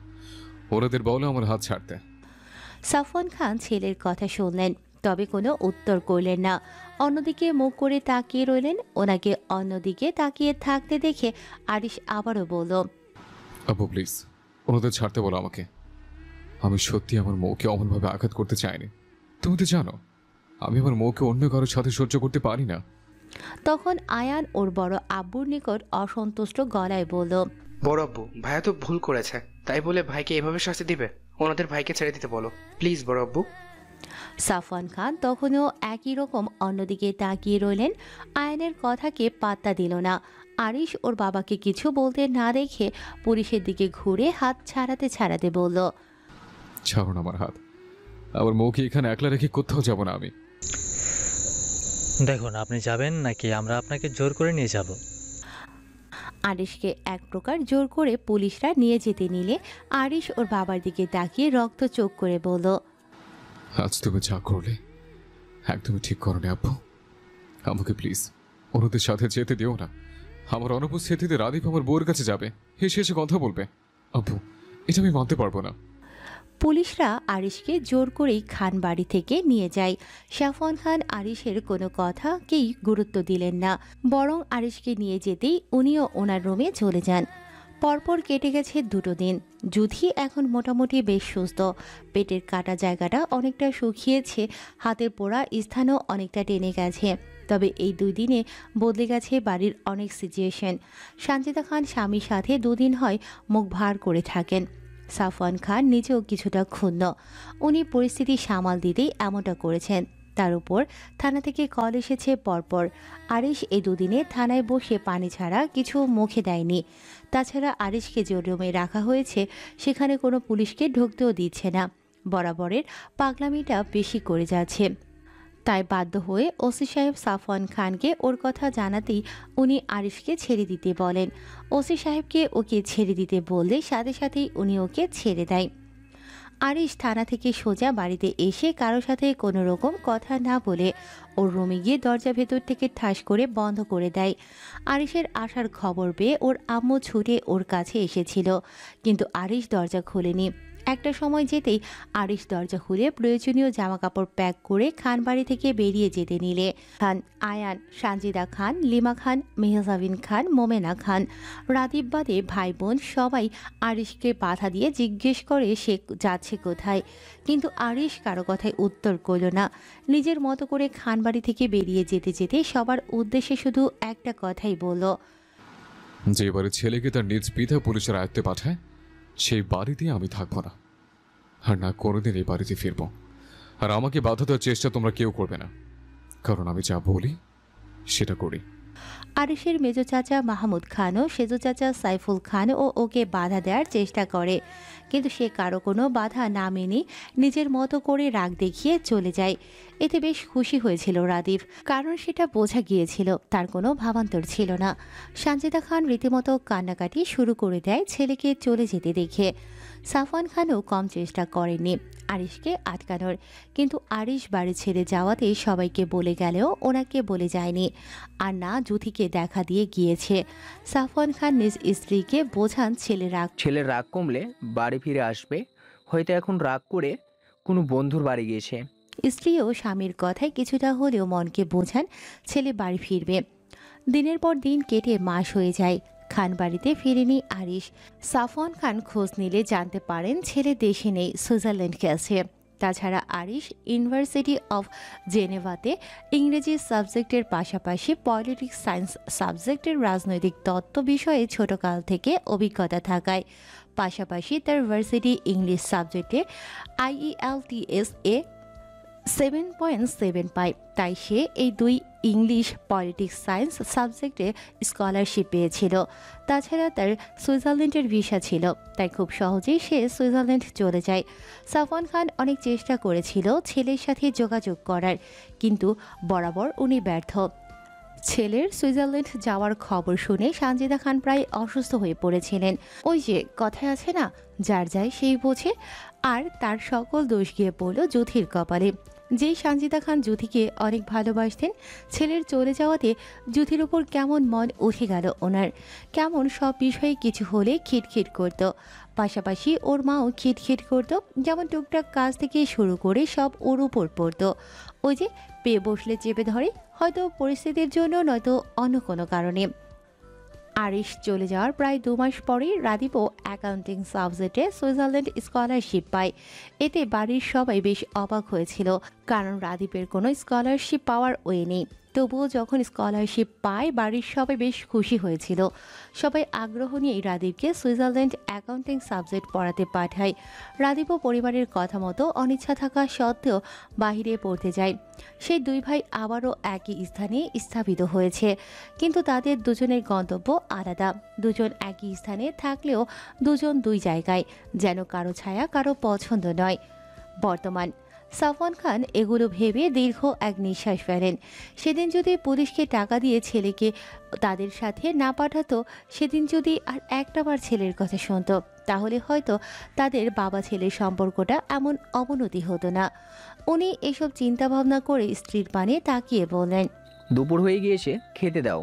ওনাদের বলো আমার হাত ছাড়তে। সাফওয়ান খান ছেলের কথা শুনলেন, তবে কোনো উত্তর করলেন না। অন্যদিকে মুখ করে তাকিয়ে রইলেন। ওনাকে অন্যদিকে তাকিয়ে থাকতে দেখে আরিশ আবারও বলল, আব্বু প্লিজ, ওনাদের ছাড়তে বলো আমাকে। আমি সত্যি আমার মৌকে অমনভাবে আঘাত করতে চাইনি। তুমি তো জানো আমি আমার মৌকে অন্য কারোর সাথে সহ্য করতে পারি না। তখন আয়ান ওর বড় আব্বুর নিকট অসন্তুষ্ট গলায় বলল, বড় আব্বু, ভাইয়া তো ভুল করেছে, তাই বলে ভাইকে এভাবে শাস্তি দিবে? ওনাদের ভাইকে ছেড়ে দিতে বলো প্লিজ বড় আব্বু। সাফওয়ান খান তখনও একই রকম অন্যদিকে তাকিয়ে রইলেন। আয়ানের কথাকে পাত্তা দিল না। আরিশ ওর বাবাকে কিছু বলতে না দেখে পুলিশের দিকে ঘুরে হাত ছাড়াতে ছাড়াতে বলল, ছাড়ুন আমার হাত। আমার মৌকে এখানে একলা রেখে কোথাও যাব না আমি। দেখুন, আপনি যাবেন নাকি আমরা আপনাকে জোর করে নিয়ে যাব? আরিশকে এক প্রকার জোর করে পুলিশরা নিয়ে যেতে নিলে আরিশ ওর বাবার দিকে তাকিয়ে রক্ত চোখ করে বলল, আজ তুমি যা করলে একদমই ঠিক করো না আব্বু। আমাকে প্লিজ ওনাদের সাথে যেতে দিও না। আমার অনুপস্থিতিতে রাদীপ আমার বউয়ের কাছে যাবে, এসে এসে কথা বলবে। আব্বু, এটা আমি মানতে পারবো না। পুলিশরা আরিশকে জোর করেই খান বাড়ি থেকে নিয়ে যায়। সাফওয়ান খান আরিশের কোনো কথাকেই গুরুত্ব দিলেন না, বরং আরিশকে নিয়ে যেতেই উনিও ওনার রুমে চলে যান। পরপর কেটে গেছে 2 দিন। যুথি এখন মোটামুটি বেশ সুস্থ। পেটের কাটা জায়গাটা অনেকটা শুকিয়েছে, হাতের পোড়া স্থানও অনেকটা টেনে গেছে। তবে এই 2 দিনে বদলে গেছে বাড়ির অনেক সিচুয়েশন। সানজিদা খান স্বামীর সাথে 2 দিন হয় মুখ ভার করে থাকেন। সাফওয়ান খান নিজেও কিছুটা ক্ষুণ্ণ। উনি পরিস্থিতি সামাল দিতেই এমনটা করেছেন। তার উপর থানা থেকে কল এসেছে পরপর। আরিশ এই 2 দিনে থানায় বসে পানি ছাড়া কিছু মুখে দেয়নি। তাছাড়া আরিশকে যে রুমে রাখা হয়েছে সেখানে কোনো পুলিশকে ঢুকতেও দিচ্ছে না। বরাবরের পাগলামিটা বেশি করে যাচ্ছে। তাই বাধ্য হয়ে ওসি সাহেব সাফওয়ান খানকে ওর কথা জানাতেই উনি আরিশকে ছেড়ে দিতে বলেন। ওসি সাহেবকে ওকে ছেড়ে দিতে বললে সাথে সাথেই উনি ওকে ছেড়ে দেয়। আরিশ থানা থেকে সোজা বাড়িতে এসে কারোর সাথে কোনো রকম কথা না বলে ওর রুমে গিয়ে দরজা ভেতর থেকে ঠাস করে বন্ধ করে দেয়। আরিশের আসার খবর পেয়ে ওর আম্মু ছুটে ওর কাছে এসেছিল, কিন্তু আরিশ দরজা খোলেনি। একটা সময় যেতেই আরিশ দরজা খুলে প্রয়োজনীয় জামাকাপড় প্যাক করে খানবাড়ি থেকে বেরিয়ে যেতে নিলে খান, আয়ান, সানজিদা খান, লিমা খান, মেহজাবিন খান, মোমেনা খান, রাদীপ বাদে ভাই বোন সবাই আরিশকে বাধা দিয়ে জিজ্ঞেস করে সে যাচ্ছে কোথায়। কিন্তু আরিশ কারো কথায় উত্তর করল না। নিজের মতো করে খানবাড়ি থেকে বেরিয়ে যেতে যেতে সবার উদ্দেশ্যে শুধু একটা কথাই বলল, যে বাড়ির ছেলেকে তার নিজ পিতা পুলিশের আয়ত্তে পাঠায় সেই বাড়িতে আমি থাকবো না, আর না কোনোদিন এই বাড়িতে ফিরবো। আর আমাকে বাধা দেওয়ার চেষ্টা তোমরা কেউ করবে না, কারণ আমি যা বলি সেটা করি। আরিশের মেজো চাচা মাহমুদ খানও সেজো চাচা সাইফুল খান ও ওকে বাধা দেওয়ার চেষ্টা করে, কিন্তু সে কারো কোনো বাধা না মেনে নিজের মতো করে রাগ দেখিয়ে চলে যায়। এতে বেশ খুশি হয়েছিল রাদীপ, কারণ সেটা বোঝা গিয়েছিল তার কোনো ভাবান্তর ছিল না। সানজিদা খান রীতিমতো কান্নাকাটি শুরু করে দেয় ছেলেকে চলে যেতে দেখে। সাফওয়ান খানও কম চেষ্টা করেননি আরিশকে আটকানোর, কিন্তু আরিশ বাড়ি ছেড়ে যাওয়াতে সবাইকে বলে গেলেও ওনাকে বলে যায়নি, আর না যুথিকে দেখা দিয়ে গিয়েছে। সাফওয়ান খান নিজ স্ত্রীকে বোঝান ছেলের রাগ কমলে বাড়ি ফিরে আসবে, হয়তো এখন রাগ করে কোনো বন্ধুর বাড়ি গিয়েছে। স্ত্রীও স্বামীর কথায় কিছুটা হলেও মনকে বোঝান ছেলে বাড়ি ফিরবে। দিনের পর দিন কেটে মাস হয়ে যায়, খান বাড়িতে ফিরেনি আরিশ। সাফওয়ান খান খোঁজ নিলে জানতে পারেন ছেলে দেশে নেই, সুইজারল্যান্ড গেছে। তাছাড়া আরিশ ইউনিভার্সিটি অফ জেনেভাতে ইংরেজি সাবজেক্টের পাশাপাশি পলিটিক্স সায়েন্স সাবজেক্টের রাজনৈতিক তত্ত্ব বিষয়ে ছোটকাল থেকে অভিজ্ঞতা থাকায় পাশাপাশি তার ভার্সিটি ইংলিশ সাবজেক্টে IELTS এ 7.7 পায়। তাই সে এই 2 ইংলিশ পলিটিক্স সায়েন্স সাবজেক্টে স্কলারশিপ পেয়েছিল। তাছাড়া তার সুইজারল্যান্ডের ভিসা ছিল, তাই খুব সহজেই সে সুইজারল্যান্ড চলে যায়। সাফওয়ান খান অনেক চেষ্টা করেছিল ছেলের সাথে যোগাযোগ করার, কিন্তু বরাবর উনি ব্যর্থ। ছেলের সুইজারল্যান্ড যাওয়ার খবর শুনে সানজিদা খান প্রায় অসুস্থ হয়ে পড়েছিলেন। ওই যে কথায় আছে না, যার যায় সেই বোঝে, আর তার সকল দোষ গিয়ে পড়ল যুথির কপালে। যেই সানজিদা খান যুথিকে অনেক ভালোবাসতেন, ছেলের চলে যাওয়াতে যুথির ওপর কেমন মন উঠে গেল ওনার। কেমন সব বিষয়ে কিছু হলে খিটখিট করত, পাশাপাশি ওর মাও খিটখিট করত। যেমন টুকটাক কাজ থেকে শুরু করে সব ওর উপর পড়ত। ওই যে পেয়ে বসলে চেপে ধরে, হয়তো পরিস্থিতির জন্য নয়তো অন্য কোনো কারণে। আরিশ চলে যাওয়ার প্রায় 2 মাস পরেই রাদীপও অ্যাকাউন্টিং সাবজেক্টে সুইজারল্যান্ড স্কলারশিপ পায়। এতে বাড়ির সবাই বেশ অবাক হয়েছিল, কারণ রাদীপের কোনো স্কলারশিপ পাওয়ার ওয়ে নেই। তবুও যখন স্কলারশিপ পায় বাড়ির সবাই বেশ খুশি হয়েছিল। সবাই আগ্রহ নিয়ে রাদীপকে সুইজারল্যান্ড অ্যাকাউন্টিং সাবজেক্ট পড়াতে পাঠায়। রাদীপও পরিবারের কথা মতো অনিচ্ছা থাকা সত্ত্বেও বাহিরে পড়তে যায়। সেই 2 ভাই আবারও একই স্থানে স্থাপিত হয়েছে, কিন্তু তাদের দুজনের গন্তব্য আলাদা। দুজন একই স্থানে থাকলেও দুজন 2 জায়গায়, যেন কারো ছায়া কারো পছন্দ নয়। বর্তমান সাফওয়ান খান এগুলো ভেবে দীর্ঘ এক নিঃশ্বাস ফেলেন। সেদিন যদি পুলিশকে টাকা দিয়ে ছেলেকে তাদের সাথে না পাঠাতো, সেদিন যদি আর একটাবার ছেলের কথা শুনত, তাহলে হয়তো তাদের বাবা ছেলের সম্পর্কটা এমন অবনতি হতো না। উনি এসব চিন্তা ভাবনা করে স্ত্রীর পানে তাকিয়ে বললেন, দুপুর হয়ে গিয়েছে, খেতে দাও।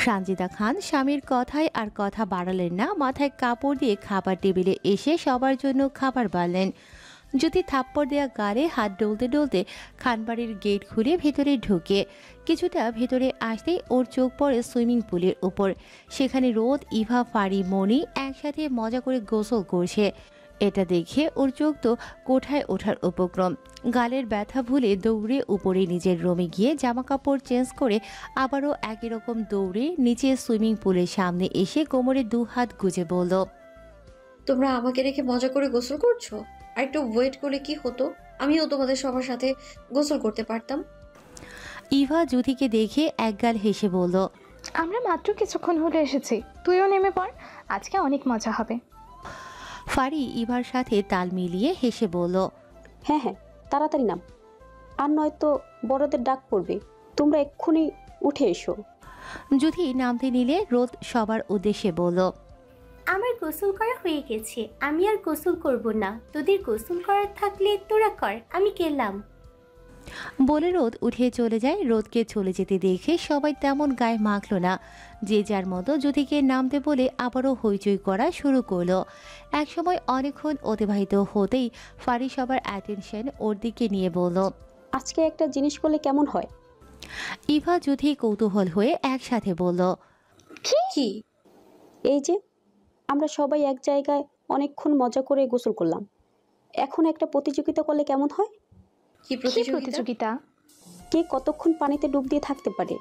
সানজিদা খান স্বামীর কথায় আর কথা বাড়ালেন না, মাথায় কাপড় দিয়ে খাবার টেবিলে এসে সবার জন্য খাবার বাড়লেন। জ্যোতি থাপ্পড় দেয়া গালে হাত ডলতে ডলতে খানবাড়ির গেট খুলে ভেতরে ঢুকে কিছুটা ভেতরে আসতেই ওর চোখ পড়ে সুইমিং পুলের উপর। সেখানে রোদ, ইভা, ফারি, মনি একসাথে মজা করে গোসল করছে। এটা দেখে ওর চোখ তো কোঠায় ওঠার উপক্রম। গালের ব্যথা ভুলে দৌড়ে উপরে নিজের রুমে গিয়ে জামা কাপড় চেঞ্জ করে আবারও একই রকম দৌড়ে নিচে সুইমিং পুলের সামনে এসে কোমরে 2 হাত গুজে বলল, তোমরা আমাকে রেখে মজা করে গোসল করছো? আর একটু ওয়েট করলে কি হতো, আমিও তোমাদের সবার সাথে গোসল করতে পারতাম। ইভা জ্যোতিকে দেখে একগাল হেসে বলল, আমরা মাত্র কিছুক্ষণ হলে এসেছি, তুইও নেমে পড়, আজকে অনেক মজা হবে। ফারি ইভার সাথে তাল মিলিয়ে হেসে বলল, হ্যাঁ হ্যাঁ, তাড়াতাড়ি নাম, আর নয়তো বড়দের ডাক পড়বে। তোমরা এক্ষুনি উঠে এসো। জ্যোতি নামতে নিলে রোদ সবার উদ্দেশ্যে বলল, আমার গোসল করা হয়ে গেছে, আমি আর গোসল করব না। তোদের গোসল করার থাকলে তোরা কর, আমি গেলাম। বলে রোদ উঠে চলে যায়। রোদকে চলে যেতে দেখে সবাই তেমন গায়ে মাখল না। যে যার মতো জ্যোতিকে নামতে বলে আবারও হইচই করা শুরু করলো। একসময় অনেকক্ষণ অতিবাহিত হতেই ফারি সবার অ্যাটেনশন ওর দিকে নিয়ে বলল, আজকে একটা জিনিস করলে কেমন হয়? ইভা জ্যোতি কৌতূহল হয়ে একসাথে বলল, কি? এই যে আমরা সবাই এক জায়গায় অনেকক্ষণ মজা করে গোসল করলাম, এখন একটা প্রতিযোগিতা করলে কেমন হয়? কি প্রতিযোগিতা? কে কতক্ষণ পানিতে ডুব দিয়ে থাকতে পারে?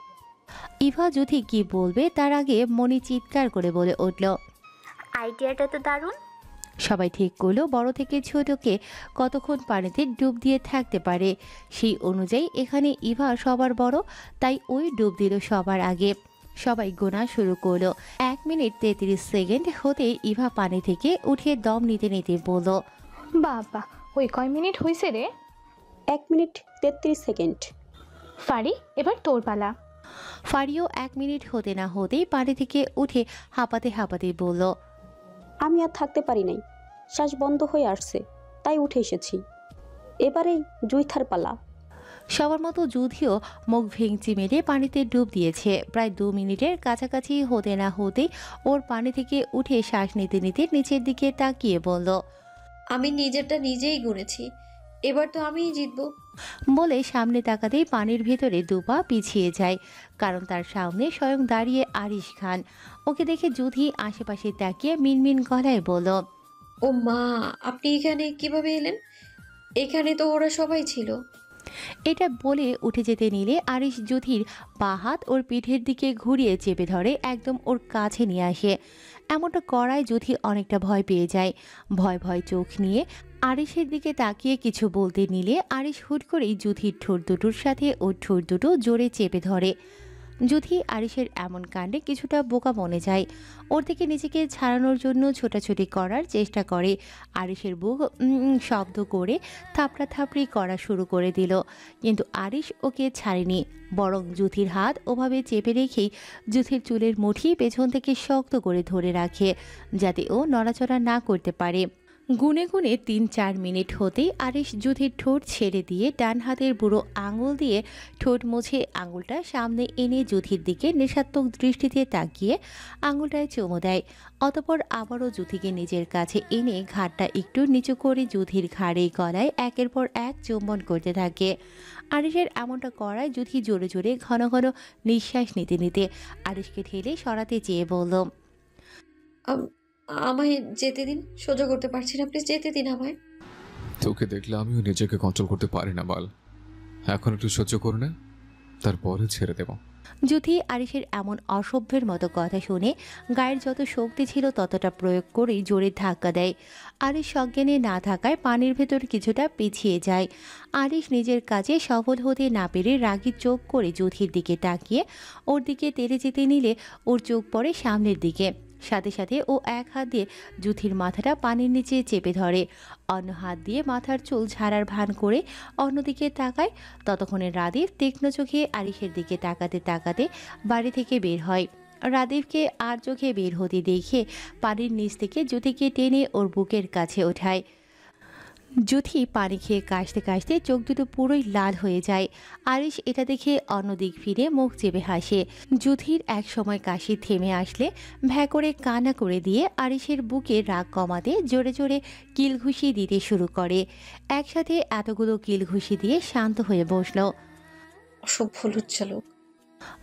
ইভা জ্যোতি কি বলবে তার আগে মনি চিৎকার করে বলে উঠল, আইডিয়াটা তো দারুণ। সবাই ঠিক করলো বড় থেকে ছোটকে কতক্ষণ পানিতে ডুব দিয়ে থাকতে পারে। সেই অনুযায়ী এখানে ইভা সবার বড়, তাই ওই ডুব দিল সবার আগে। সবাই গোনা শুরু করলো। 1 মিনিট 33 সেকেন্ড হতে ইভা পানি থেকে উঠে দম নিতে নিতে বলল, বাবা, ওই কয় মিনিট হয়েছে রে? 1 মিনিট 33 সেকেন্ড। ফারি, এবার তোর পালা। ফারিও 1 মিনিট হতে না হতেই পানি থেকে উঠে হাঁপাতে হাঁপাতে বলল, আমি আর থাকতে পারি নাই, শ্বাস বন্ধ হয়ে আসছে, তাই উঠে এসেছি। এবারেই জুইথার পালা। সবার মতো যুধিও মুখ ভেঙচি মেরে পানিতে ডুব দিয়েছে। প্রায় 2 মিনিটের কাছাকাছি হতে না হতেই ওর পানি থেকে উঠে শ্বাস নিতে নিতে নিচের দিকে তাকিয়ে বলল, আমি নিজেরটা নিজেই গুনেছি, এবার তো আমিই জিতবো। বলে সামনে তাকাতেই পানির ভেতরে 2 পা পিছিয়ে যায়, কারণ তার সামনে স্বয়ং দাঁড়িয়ে আরিশ খান। ওকে দেখে যুধি আশেপাশে তাকিয়ে মিনমিন গলায় বলল, ও মা, আপনি এখানে কিভাবে এলেন? এখানে তো ওরা সবাই ছিল। এটা বলে উঠে যেতে নিলে আরিশ যুধির পা হাত ওর পিঠের দিকে ঘুরিয়ে চেপে ধরে একদম ওর কাছে নিয়ে আসে। এমনটা করায় যুধি অনেকটা ভয় পেয়ে যায়। ভয় ভয় চোখ নিয়ে আরিশের দিকে তাকিয়ে কিছু বলতে নিলে আরিশ হুট করেই যুধির ঠোঁট দুটোর সাথে ওর ঠোঁট দুটো জোরে চেপে ধরে। যুধি আরিশের এমন কাণ্ডে কিছুটা বোকা মনে যায়। ওর থেকে নিজেকে ছাড়ানোর জন্য ছোটাছুটি করার চেষ্টা করে। আরিশের বুক শব্দ করে থাপড়া থাপড়ি করা শুরু করে দিল, কিন্তু আরিশ ওকে ছাড়েনি, বরং যুধির হাত ওভাবে চেপে রেখেই যুধির চুলের মুঠি পেছন থেকে শক্ত করে ধরে রাখে, যাতে ও নড়াচড়া না করতে পারে। গুনে গুনে 3-4 মিনিট হতেই আরিশ যুধির ঠোঁট ছেড়ে দিয়ে ডান হাতের বুড়ো আঙুল দিয়ে ঠোঁট মুছে আঙুলটা সামনে এনে যুধির দিকে নেশাত্মক দৃষ্টিতে তাকিয়ে আঙুলটায় চুমু দেয়। অতপর আবারও যুধিকে নিজের কাছে এনে ঘাড়টা একটু নিচু করে যুধির ঘাড়ে গলায় একের পর এক চুম্বন করতে থাকে। আরিশের এমনটা করায় যুধি জোরে জোরে ঘন ঘন নিঃশ্বাস নিতে নিতে আরিশকে ঠেলে সরাতে চেয়ে বলল, আমায় যেতে দিন, সহ্য করতে পারছি না, প্লিজ যেতে দিন আমায়। তোকে দেখলে আমিও নিজেকে কন্ট্রোল করতে পারি না বল, এখন একটু সহ্য করো না, তারপরে ছেড়ে দেব। যুধি আরিশের এমন অসভ্যের মতো কথা শুনে গায়ের যত শক্তি ছিল ততটা প্রয়োগ করেই জোরে ধাক্কা দেয়। আরিশ সজ্ঞানে না থাকায় পানির ভেতর কিছুটা পিছিয়ে যায়। আরিশ নিজের কাজে সফল হতে না পেরে রাগী চোখ করে যুধির দিকে তাকিয়ে ওর দিকে তেড়ে যেতে নিলে ওর চোখ পড়ে সামনের দিকে। সাথে সাথে ও এক হাত দিয়ে যুধির মাথাটা পানির নিচে চেপে ধরে, অন্য হাত দিয়ে মাথার চুল ঝাড়ার ভান করে অন্যদিকে তাকায়। ততক্ষণে রাদীপ তীক্ষ্ণ চোখে আরিশের দিকে তাকাতে তাকাতে বাড়ি থেকে বের হয়। রাদীপকে আর চোখে বের হতে দেখে পানির নিচ থেকে যুধিকে টেনে ওর বুকের কাছে ওঠায়। জুথি পানি খেয়ে কাশতে কাশতে চোখ দুটো পুরোই লাল হয়ে যায়। আরিশ এটা দেখে অন্যদিক ফিরে মুখ চেপে হাসে। জুথির এক সময় কাশি থেমে আসলে ভ্যা করে কান্না করে দিয়ে আরিশের বুকে রাগ কমাতে জোরে জোরে কিলঘুষি দিতে শুরু করে। একসাথে এতগুলো কিলঘুষি দিয়ে শান্ত হয়ে বসলো। অসভ্য লুচ্চা লোক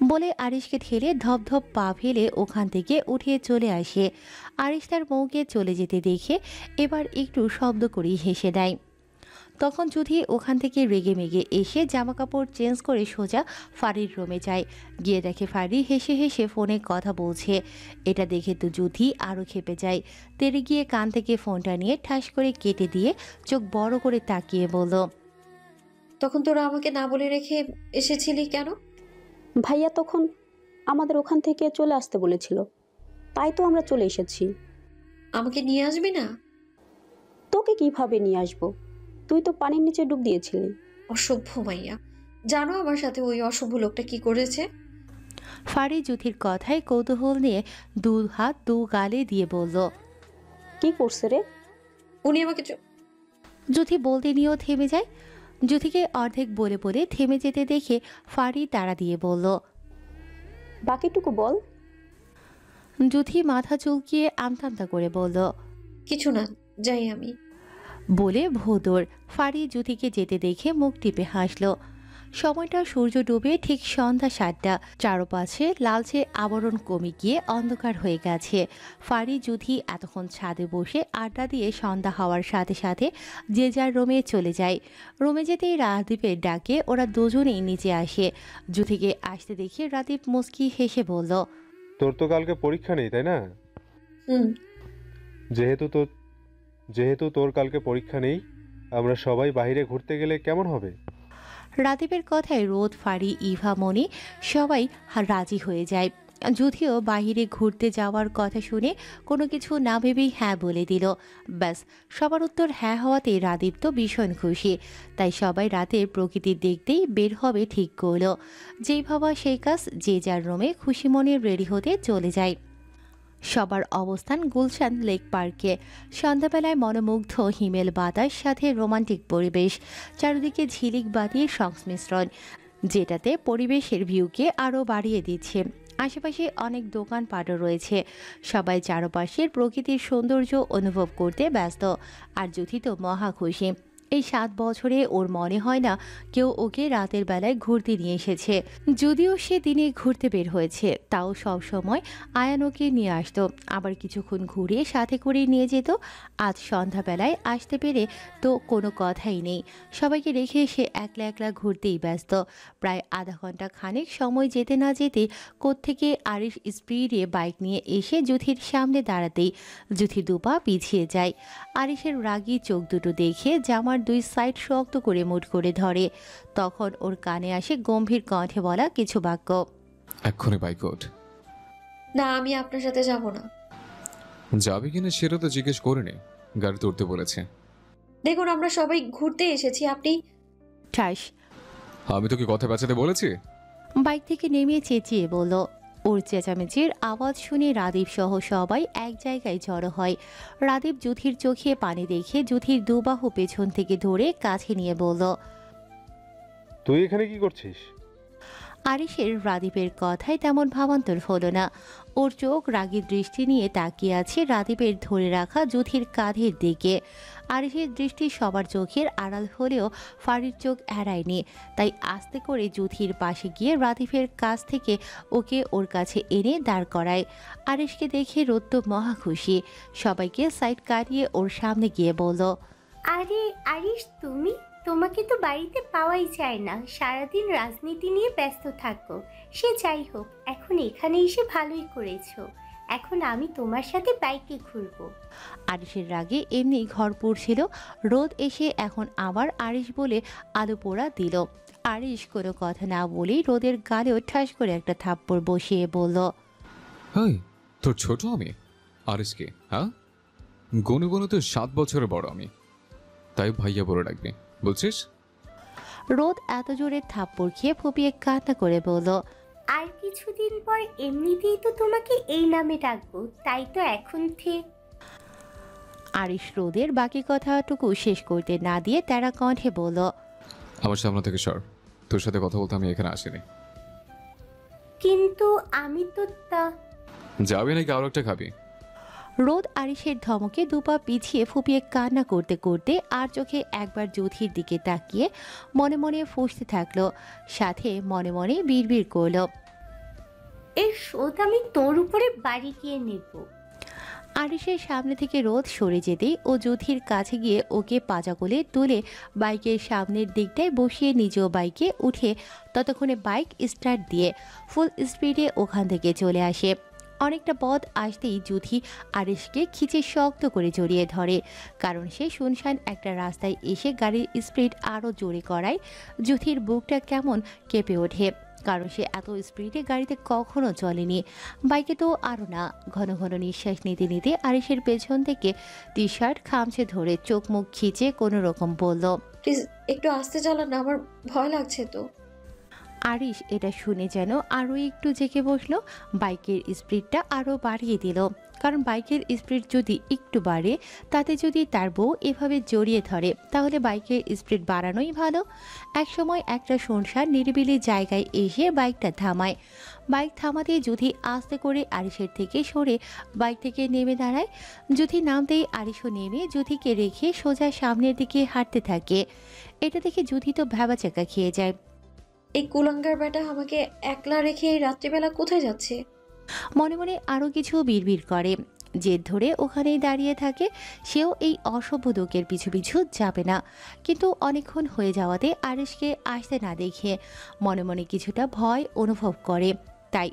বলে আরিশকে ঠেলে ধপধপ পা ফেলে ওখান থেকে উঠে চলে আসে। আরিশ তার বউকে চলে যেতে দেখে এবার একটু শব্দ করেই হেসে দেয়। তখন জুথি ওখান থেকে রেগে মেগে এসে জামা কাপড় চেঞ্জ করে সোজা ফারির রুমে যায়। গিয়ে দেখে ফারি হেসে হেসে ফোনে কথা বলছে। এটা দেখে তো জুথি আরও খেপে যায়। তেরে গিয়ে কান থেকে ফোনটা নিয়ে ঠাস করে কেটে দিয়ে চোখ বড় করে তাকিয়ে বলল, তখন তোরা আমাকে না বলে রেখে এসেছিলি কেন? ভাইয়া তখন আমাদের ওখান থেকে চলে আসতে বলেছিল, তাই তো আমরা চলে এসেছি। আমাকে নিয়ে আসবি না? তোকে কিভাবে নিয়ে আসবো? তুই তো পানির নিচে ডুব দিয়েছিলি। অসভ্য মাইয়া, জানো আমার সাথে ওই অসভ্য লোকটা কি করেছে? ফারি জুথির কথায় কৌতূহল নিয়ে দু হাত দু গালে দিয়ে বলল, কি করছে রে? উনি আমাকে জুথি বলতে নিয়েও থেমে যায়। জুথিকে অর্ধেক বলে বলে থেমে যেতে দেখে ফারি তাড়া দিয়ে বলল, বাকিটুকু বল। জুথি মাথা চুলকিয়ে আমতামতা করে বলল, কিছু না, যাই আমি। বলে ভোদর। ফারি জুথিকে যেতে দেখে মুখ টিপে হাসল। সময়টা সূর্য ডুবে ঠিক সন্ধ্যা 7টা। চারপাশে লালচে আবরণ কমে গিয়ে অন্ধকার হয়ে গেছে। ফারি জুথি এতক্ষণ ছাদে বসে আড্ডা দিয়ে সন্ধ্যা হওয়ার সাথে সাথে যে যার রুমে চলে যায়। রুমে যেতেই রাদীপের ডাকে ওরা দুজনেই নিচে আসে। জুথিকে আসতে দেখে রাদীপ মুস্কি হেসে বলল, তোর তো কালকে পরীক্ষা নেই তাই না? যেহেতু তোর কালকে পরীক্ষা নেই, আমরা সবাই বাইরে ঘুরতে গেলে কেমন হবে? রাদীপের কথায় রোদ, ফারি, ইভা, মনি সবাই রাজি হয়ে যায়। যদিও বাহিরে ঘুরতে যাওয়ার কথা শুনে কোনো কিছু না ভেবেই হ্যাঁ বলে দিল। ব্যাস, সবার উত্তর হ্যাঁ হওয়াতে রাদীপ তো ভীষণ খুশি। তাই সবাই রাতে প্রকৃতি দেখতেই বের হবে ঠিক করলো। যেই ভাবা সেই কাজ, যে যার রুমে খুশি মনে রেডি হতে চলে যায়। সবার অবস্থান গুলশান লেক পার্কে। সন্ধ্যাবেলায় মনোমুগ্ধ হিমেল বাতাস, সাথে রোমান্টিক পরিবেশ, চারিদিকে ঝিলিক বাতির সংমিশ্রণ, যেটাতে পরিবেশের ভিউকে আরও বাড়িয়ে দিচ্ছে। আশেপাশে অনেক দোকানপাটও রয়েছে। সবাই চারপাশের প্রকৃতির সৌন্দর্য অনুভব করতে ব্যস্ত। আর জুথি তো মহা খুশি। এই 7 বছরে ওর মনে হয় না কেউ ওকে রাতের বেলায় ঘুরতে নিয়ে এসেছে। যদিও সে দিনে ঘুরতে বের হয়েছে, তাও সব সময় আয়ান ওকে নিয়ে আসতো, আবার কিছুক্ষণ ঘুরিয়ে সাথে করে নিয়ে যেত। আজ সন্ধ্যাবেলায় আসতে পেরে তো কোনো কথাই নেই। সবাইকে রেখে সে একলা একলা ঘুরতেই ব্যস্ত। প্রায় আধা ঘন্টা খানেক সময় যেতে না যেতে কোত্থেকে আরিশ স্পিডে বাইক নিয়ে এসে জুথির সামনে দাঁড়াতেই জুথি দুপা পিছিয়ে যায়। আরিশের রাগী চোখ দুটো দেখে জামার 2 সাইড শক্ত করে মুঠ করে ধরে। তখন ওর কানে আসে গম্ভীর কণ্ঠে বলা কিছু বাক্য। এক্ষুনি বাইকআউট। না, আমি আপনার সাথে যাব না। যাবে কিনা সেটা তো জিজ্ঞেস করিনি, গাড়ি তুলতে বলেছে। দেখুন, আমরা সবাই ঘুরতে এসেছি, আপনি। ঠাস। আমি তোকে কথা বাঁচাতে বলেছি? বাইক থেকে নেমে চেঁচিয়ে বলল। ওর চেঁচামেচির আওয়াজ শুনে রাদীপ সহ সবাই এক জায়গায় জড়ো হয়। রাদীপ জুথির চোখে পানি দেখে জুথির দুবাহু পেছন থেকে ধরে কাছে নিয়ে বলল, তুই এখানে কি করছিস? আরিশের রাদীপের কথায় তেমন ভাবান্তর হলো না। ওর চোখ রাগী দৃষ্টি নিয়ে তাকিয়ে আছে রাদীপের ধরে রাখা জুথির কাঁধের দিকে। আরিশের দৃষ্টি সবার চোখের আড়াল হলেও ফারির চোখ এড়ায়নি। তাই আস্তে করে জুথির পাশে গিয়ে রাদীপের কাছ থেকে ওকে ওর কাছে এনে দাঁড় করায়। আরিশকে দেখে রোদ তো মহা খুশি। সবাইকে সাইড কাটিয়ে ওর সামনে গিয়ে বলল, আরে আরিশ, তোমাকে তো বাড়িতে পাওয়াই যায় না, সারাদিন রাজনীতি নিয়ে ব্যস্ত থাকো। সে যাই হোক, এখন এখানে এসে ভালোই করেছো। এখন আমি তোমার সাথে বাইকে ঘুরবো। আরিশের রাগে এমনি ঘর পুড়ছিল। রোদ এসে এখন আবার আরিশ বলে আলো পোড়া দিল। আরিশ কোনো কথা না বলেই রোদের গালেও ঠাস করে একটা থাপ্পড় বসিয়ে বলল, হাই, তোর ছোট আমি? আরিশকে? হ্যাঁ, গনে গনে তো 7 বছরের বড় আমি, তাই ভাইয়া বলে ডাকবি বলছিস? রোদ এত জোরে থাপ্পড় খেয়ে ফুপিয়ে কান্না করে বলল, আর কিছুদিন পর এমনিতেই তো তোমাকে এই নামে ডাকবো, তাই তো এখন আরিশ রোদের বাকি কথাটুকু শেষ করতে না দিয়ে তেরা কণ্ঠে বলল, আমার সামনে থেকে সর, তোর সাথে কথা বলতে আমি এখানে আসিনি। কিন্তু আমি তো তা যাবি নাকি আরো একটা খাবি? রোদ আরিশের ধমকে দুপা পিছিয়ে ফুপিয়ে কান্না করতে করতে আর চোখে একবার জ্যোতির দিকে তাকিয়ে মনে মনে ফুঁসতে থাকলো, সাথে মনে মনে বিড়বিড় করলো, এর শোধ আমি তোর উপরে বাড়ি গিয়ে নেব। আরিশের সামনে থেকে রোদ সরে যেতেই ও জ্যোতির কাছে গিয়ে ওকে পাজা কোলে তুলে বাইকের সামনের দিকটায় বসিয়ে নিজেও বাইকে উঠে ততক্ষণে বাইক স্টার্ট দিয়ে ফুল স্পিডে ওখান থেকে চলে আসে। অনেকটা পথ আসতেই জ্যোতি আরিশকে খিচে শক্ত করে জড়িয়ে ধরে, কারণ সে শুনশান একটা রাস্তায় এসে গাড়ির স্পিড আরও জোরে করায় জ্যোতির বুকটা কেমন কেঁপে ওঠে, কারণ সে এত স্পিডে গাড়িতে কখনো চলেনি, বাইকে তো আরও না। ঘন ঘন নিঃশ্বাস নিতে নিতে আরিশের পেছন থেকে টি শার্ট খামচে ধরে চোখ মুখ খিচে কোনো রকম বলল, প্লিজ একটু আস্তে চালান না, আমার ভয় লাগছে তো। আরিশ এটা শুনে যেন আরও একটু জেগে বসলো, বাইকের স্পিডটা আরও বাড়িয়ে দিল, কারণ বাইকের স্পিড যদি একটু বাড়ে তাতে যদি তার বউ এভাবে জড়িয়ে ধরে তাহলে বাইকের স্পিড বাড়ানোই ভালো। একসময় একটা শুনশান নিরিবিলি জায়গায় এসে বাইকটা থামায়। বাইক থামাতে যুথি আস্তে করে আরিশের থেকে সরে বাইক থেকে নেমে দাঁড়ায়। যুথি নামতেই আরিশও নেমে যুথিকে রেখে সোজা সামনের দিকে হাঁটতে থাকে। এটা দেখে যুথি তো ভ্যাবাচাকা খেয়ে যায়। এই কুলাঙ্গার বেটা আমাকে একলা রেখে এই রাত্রিবেলা কোথায় যাচ্ছে? মনে মনে আরও কিছু বিড়বিড় করে, জেদ ধরে ওখানেই দাঁড়িয়ে থাকে। সেও এই অসভ্য লোকের পিছু পিছু যাবে না, কিন্তু অনেকক্ষণ হয়ে যাওয়াতে আরিশকে আসতে না দেখে মনে মনে কিছুটা ভয় অনুভব করে। তাই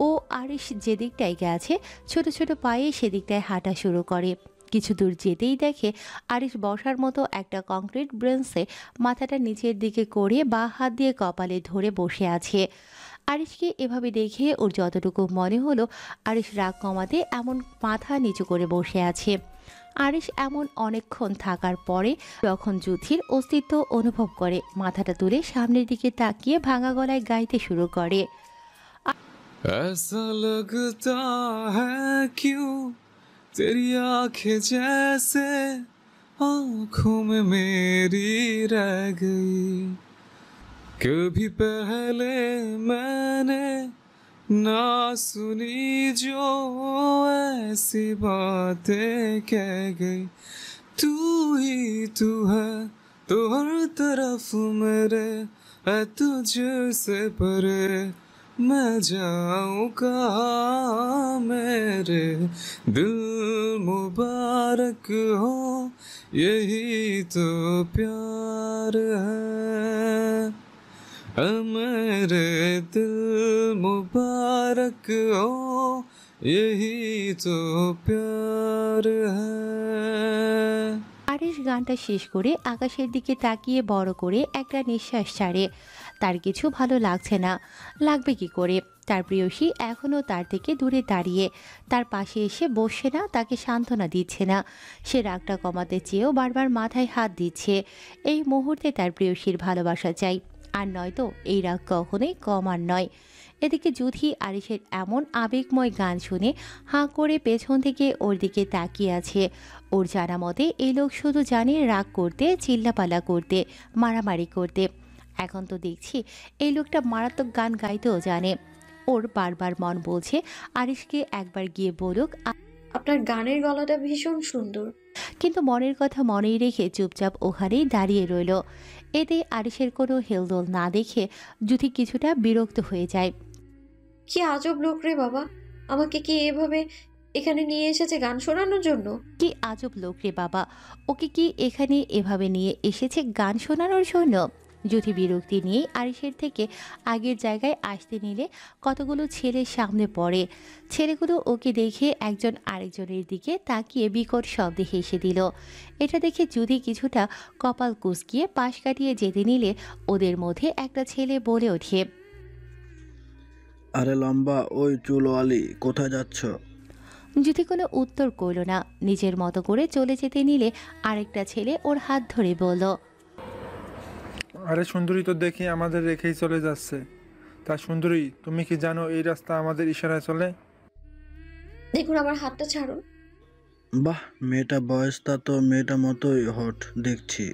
ও আরিশ যেদিকটায় গেছে ছোট ছোট পায়ে সেদিকটায় হাঁটা শুরু করে। কিছু দূর যেতেই দেখে আরিশ বসার মতো একটা কংক্রিট ব্রেঞ্চে মাথাটা নিচের দিকে করে বা হাত দিয়ে কপালে ধরে বসে আছে। আরিশকে এভাবে দেখে ওর যতটুকু মনে হলো আরিশ রাগ কমাতে এমন মাথা নিচু করে বসে আছে। আরিশ এমন অনেকক্ষণ থাকার পরে যখন যুথির অস্তিত্ব অনুভব করে মাথাটা তুলে সামনের দিকে তাকিয়ে ভাঙা গলায় গাইতে শুরু করে, ऐसा लगता है क्यों तेरी आंखें जैसे आंखों में मेरी रह गई, कभी पहले मैंने ना सुनी जो ऐसी बातें कह गई, तू ही तू है तो हर तरफ मेरे है तुझसे परे, मैं जाऊँ कहाँ मेरे दिल मुबारक हो, यही तो प्यार है मेरे दिल मुबारक हो, यही तो प्यार है। আরিশ গানটা শেষ করে আকাশের দিকে তাকিয়ে বড় করে একটা নিঃশ্বাস ছাড়ে। তার কিছু ভালো লাগছে না, লাগবে কি করে? তার প্রেয়সী এখনও তার থেকে দূরে দাঁড়িয়ে তার পাশে এসে বসছে না, তাকে সান্ত্বনা দিচ্ছে না। সে রাগটা কমাতে চেয়েও বারবার মাথায় হাত দিচ্ছে। এই মুহূর্তে তার প্রেয়সীর ভালোবাসা চাই, আর নয়তো এই রাগ কখনোই কমার নয়। এদিকে যুথি আরিশের এমন আবেগময় গান শুনে হাঁ করে পেছন থেকে ওর দিকে তাকিয়ে আছে। ওর জানা মতে এই লোক শুধু জানে রাগ করতে, চিল্লাপালা করতে, মারামারি করতে। এখন তো দেখছি এই লোকটা মারাত্মক গান গাইতেও জানে। ওর বারবার মন বলছে আরিশকে একবার গিয়ে বলুক আপনার গানের গলাটা ভীষণ সুন্দর, কিন্তু মনের কথা মনেই রেখে চুপচাপ ওখানেই দাঁড়িয়ে রইল। এতে আরিশের কোনো হেলদোল না দেখে যুথি কিছুটা বিরক্ত হয়ে যায়। কি আজব লোক রে বাবা, আমাকে কি এভাবে এখানে নিয়ে এসেছে গান শোনানোর জন্য? কি আজব লোক রে বাবা, ওকে কি এখানে এভাবে নিয়ে এসেছে গান শোনানোর জন্য? যুথি বিরক্তি নিয়ে আরিশের থেকে আগের জায়গায় আসতে নিলে কতগুলো ছেলের সামনে পড়ে। ছেলেগুলো ওকে দেখে একজন আরেকজনের দিকে তাকিয়ে বিকট শব্দে হেসে দিল। এটা দেখে যুথি কিছুটা কপাল কুঁচকিয়ে পাশ কাটিয়ে যেতে নিলে ওদের মধ্যে একটা ছেলে বলে ওঠে, আরে লম্বা ওই চুলওয়ালি, কোথায় যাচ্ছ? যুথি কোনো উত্তর করল না, নিজের মতো করে চলে যেতে নিলে আরেকটা ছেলে ওর হাত ধরে বলল, আরে সুন্দরী তো দেখি আমাদের রেখেই চলে যাচ্ছে। তা সুন্দরী, তুমি কি জানো এই রাস্তা আমাদের ইশারায় চলে? দেখুন আমার হাতটা ছাড়ুন। বাহ, মেয়েটা বয়সটা তো মেয়েটা মতোই হট দেখছি।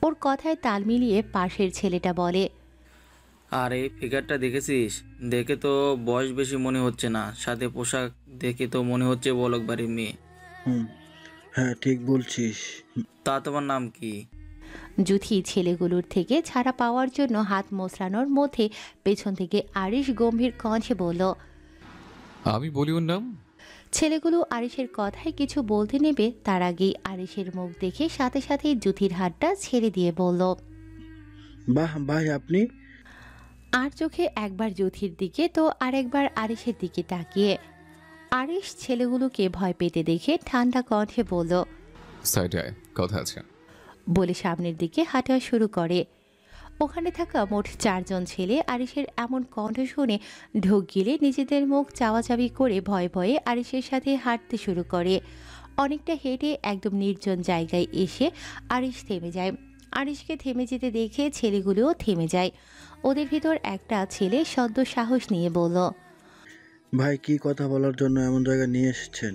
ওর কথায় তাল মিলিয়ে পাশের ছেলেটা বলে, আর এই ফিগারটা দেখেছিস? দেখে তো বয়স বেশি মনে হচ্ছে না, সাথে পোশাক দেখে তো মনে হচ্ছে বলক বাড়ির মেয়ে। হুম, হ্যাঁ ঠিক বলছিস। তা তোমার নাম কি? জুথি ছেলেগুলোর থেকে ছাড়া পাওয়ার জন্য হাত মোছড়ানোর মধ্যে পেছন থেকে আরিশ গম্ভীর কণ্ঠে বলল। আমি বলি ওর নাম। ছেলেগুলো আরিশের কথায় কিছু বলতে নেবে তার আগেই আরিশের মুখ দেখে সাথে সাথেই জুথির হাতটা ছেড়ে দিয়ে বলল, বাহ ভাই আপনি। আর চোখে একবার জুথির দিকে তো আরেকবার আরিশের দিকে তাকিয়ে। আরিশ ছেলেগুলোকে ভয় পেতে দেখে ঠান্ডা কণ্ঠে বলল, সাইডে আয়, কথা আছে। বলে সামনের দিকে হাঁটা শুরু করে। ওখানে থাকা মোট 4 জন ছেলে আরিশের এমন কণ্ঠ শুনে ঢোক গিলে নিজেদের মুখ চাওয়াচাবি করে ভয়ে ভয়ে আরিশের সাথে হাঁটতে শুরু করে। অনেকটা হেঁটে একদম নির্জন জায়গায় এসে আরিশ থেমে যায়। আরিশকে থেমে যেতে দেখে ছেলেগুলোও থেমে যায়। ওদের ভিতর একটা ছেলে সদ্য সাহস নিয়ে বলল, ভাই কি কথা বলার জন্য এমন জায়গায় নিয়ে এসেছেন?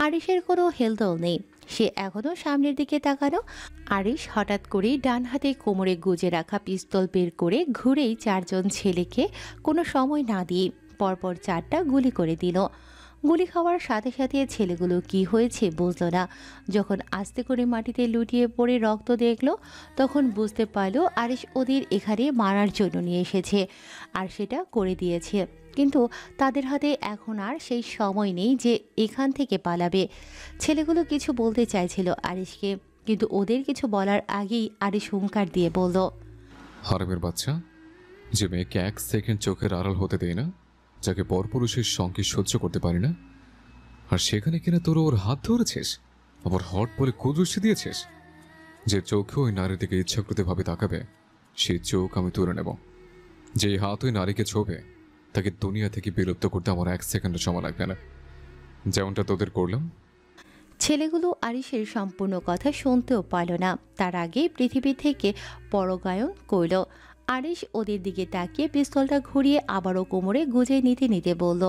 আরিশের কোনো হেলদোল নেই, সে এখনও সামনের দিকে তাকানো। আরিশ হঠাৎ করেই ডান হাতে কোমরে গুজে রাখা পিস্তল বের করে ঘুরেই 4 জন ছেলেকে কোনো সময় না দিয়ে পরপর 4টা গুলি করে দিল। গুলি খাওয়ার সাথে সাথে ছেলেগুলো কি হয়েছে বুঝলো না। যখন আস্তে করে মাটিতে লুটিয়ে পড়ে রক্ত দেখলো তখন বুঝতে পারলো আরিশ ওদের এখানে মারার জন্য নিয়ে এসেছে আর সেটা করে দিয়েছে। কিন্তু তাদের হাতে এখন আর সেই সময় নেই যে এখান থেকে পালাবে। ছেলেগুলো কিছু বলতে চাইছিল আরিশকে, কিন্তু ওদের কিছু বলার আগেই আরিশ হুঙ্কার দিয়ে বলল, হারামের বাচ্চা, যে মেয়েকে 1 সেকেন্ড চোখের আড়াল হতে দেয় না, যাকে পরপুরুষের সঙ্গে সহ্য করতে পারি না, আর সেখানে কিনা তোর ওর হাত ধরেছিস, আবার হট বলে কুদৃষ্টি দিয়েছিস। যে চোখে ওই নারীর দিকে ইচ্ছাকৃতভাবে তাকাবে সেই চোখ আমি তুলে নেব। যে হাত ওই নারীকে ছোবে তাকে দুনিয়া থেকে বিলুপ্ত করতে আমার 1 সেকেন্ডের সময় লাগবে না, যেমনটা তোদের করলাম। ছেলেগুলো আরিশের সম্পূর্ণ কথা শুনতেও পারল না, তার আগে পৃথিবী থেকে পরগায়ন করল। আরিশ ওদের দিকে তাকিয়ে পিস্তলটা ঘুরিয়ে আবারও কোমরে গুজে নিতে নিতে বলল,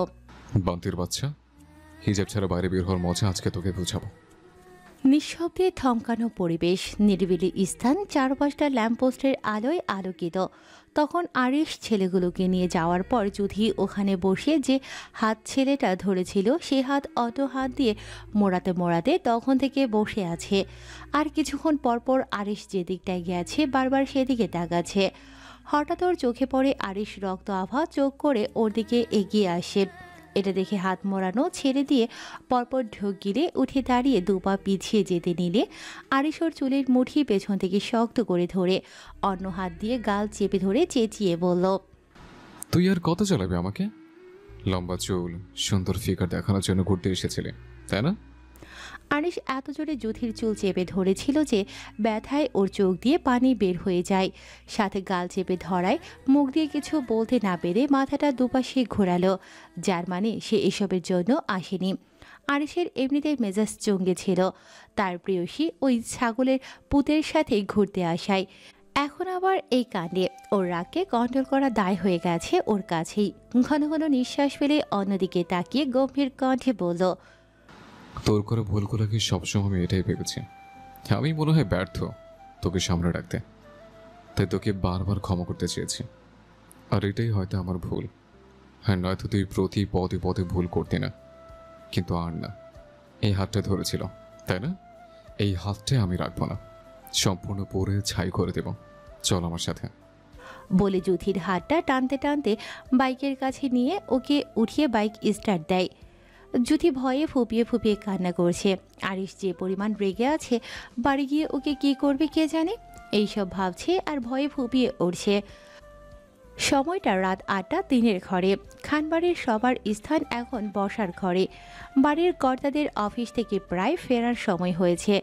বান্তির বাচ্চা, হিজাব ছাড়া বাইরে বের হওয়ার মজা আজকে তোকে বুঝাবো। নিঃশব্দে থমকানো পরিবেশ, নিরিবিলি স্থান, চারপাশটা ল্যাম্পপোস্টের আলোয় আলোকিত। তখন আরিশ ছেলেগুলোকে নিয়ে যাওয়ার পর জুথি ওখানে বসে যে হাত ছেলেটা ধরেছিল সে হাত অত হাত দিয়ে মোড়াতে মোড়াতে তখন থেকে বসে আছে। আর কিছুক্ষণ পরপর আরিশ যে দিকটায় গেছে বারবার সেদিকে তাকাচ্ছে। হঠাৎ ওর চোখে পড়ে আরিশ রক্ত আভা চোখ করে ওর দিকে এগিয়ে আসে। এটা দেখে হাত মোড়ানো ছেড়ে দিয়ে পরপর ঢোক গিলে উঠে দাঁড়িয়ে 2 পা পিছিয়ে যেতে নিলে আরিশ ওর চুলের মুঠি পেছন থেকে শক্ত করে ধরে অন্য হাত দিয়ে গাল চেপে ধরে চেঁচিয়ে বলল, তুই আর কত চালাবি আমাকে? লম্বা চুল, সুন্দর ফিগার দেখানোর জন্য ঘুরতে এসেছিলে, তাই না? আরিশ এত জোরে জুথির চুল চেপে ধরেছিল যে ব্যথায় ওর চোখ দিয়ে পানি বের হয়ে যায়। সাথে গাল চেপে ধরায় মুখ দিয়ে কিছু বলতে না পেরে মাথাটা দুপাশে ঘোরালো, যার মানে সে এসবের জন্য আসেনি। আরিশের এমনিতেই মেজাজ চঙ্গে ছিল, তার প্রেয়সী ওই ছাগলের পুতের সাথে ঘুরতে আসায় এখন আবার এই কাণ্ডে ওর রাগকে কন্ট্রোল করা দায় হয়ে গেছে ওর কাছেই। ঘন ঘন নিঃশ্বাস ফেলে অন্যদিকে তাকিয়ে গম্ভীর কণ্ঠে বলল, তোর করে ভুলগুলোকে সবসময় আমি এটাই ভেবেছি, আমি মনে হয় ব্যর্থ তোকে সামনে রাখতে, তাই তোকে বারবার ক্ষমা করতে চেয়েছি। আর এটাই হয়তো আমার ভুল। হ্যাঁ, নয়তো তুই প্রতি পদে পদে ভুল করতি না, কিন্তু আর না। এই হাতটা ধরেছিল, তাই না? এই হাতটাই আমি রাখবো না, সম্পূর্ণ পরে ছাই করে দেব। চল আমার সাথে। বলে জুথির হাতটা টানতে টানতে বাইকের কাছে নিয়ে ওকে উঠিয়ে বাইক স্টার্ট দেয়। জুথি ভয়ে ফুপিয়ে ফুপিয়ে কান্না করছে। আরিশ যে পরিমাণ রেগে আছে, বাড়ি গিয়ে ওকে কি করবে কে জানে। এইসব ভাবছে আর ভয়ে ফুপিয়ে উঠছে। সময়টা রাত 8টা, দিনের ঘরে। খানবাড়ির সবার স্থান এখন বসার ঘরে। বাড়ির কর্তাদের অফিস থেকে প্রায় ফেরার সময় হয়েছে,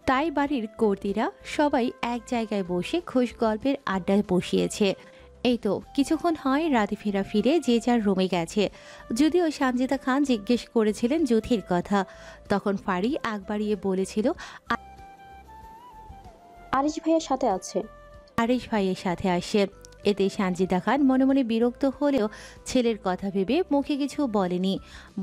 তাই বাড়ির কর্তীরা সবাই এক জায়গায় বসে খোশ গল্পের আড্ডা বসিয়েছে। এই তো কিছুক্ষণ হয় রাতে ফিরে যে যার রুমে গেছে। যদিও সানজিদা খান জিজ্ঞেস করেছিলেন জুথির কথা, তখন ফারি আগ বাড়িয়ে বলেছিল আরিশ ভাইয়ের সাথে আছে। আরিশ ভাইয়ের সাথে আসে। এতে সানজিদা খান মনে মনে বিরক্ত হলেও ছেলের কথা ভেবে মুখে কিছু বলেনি,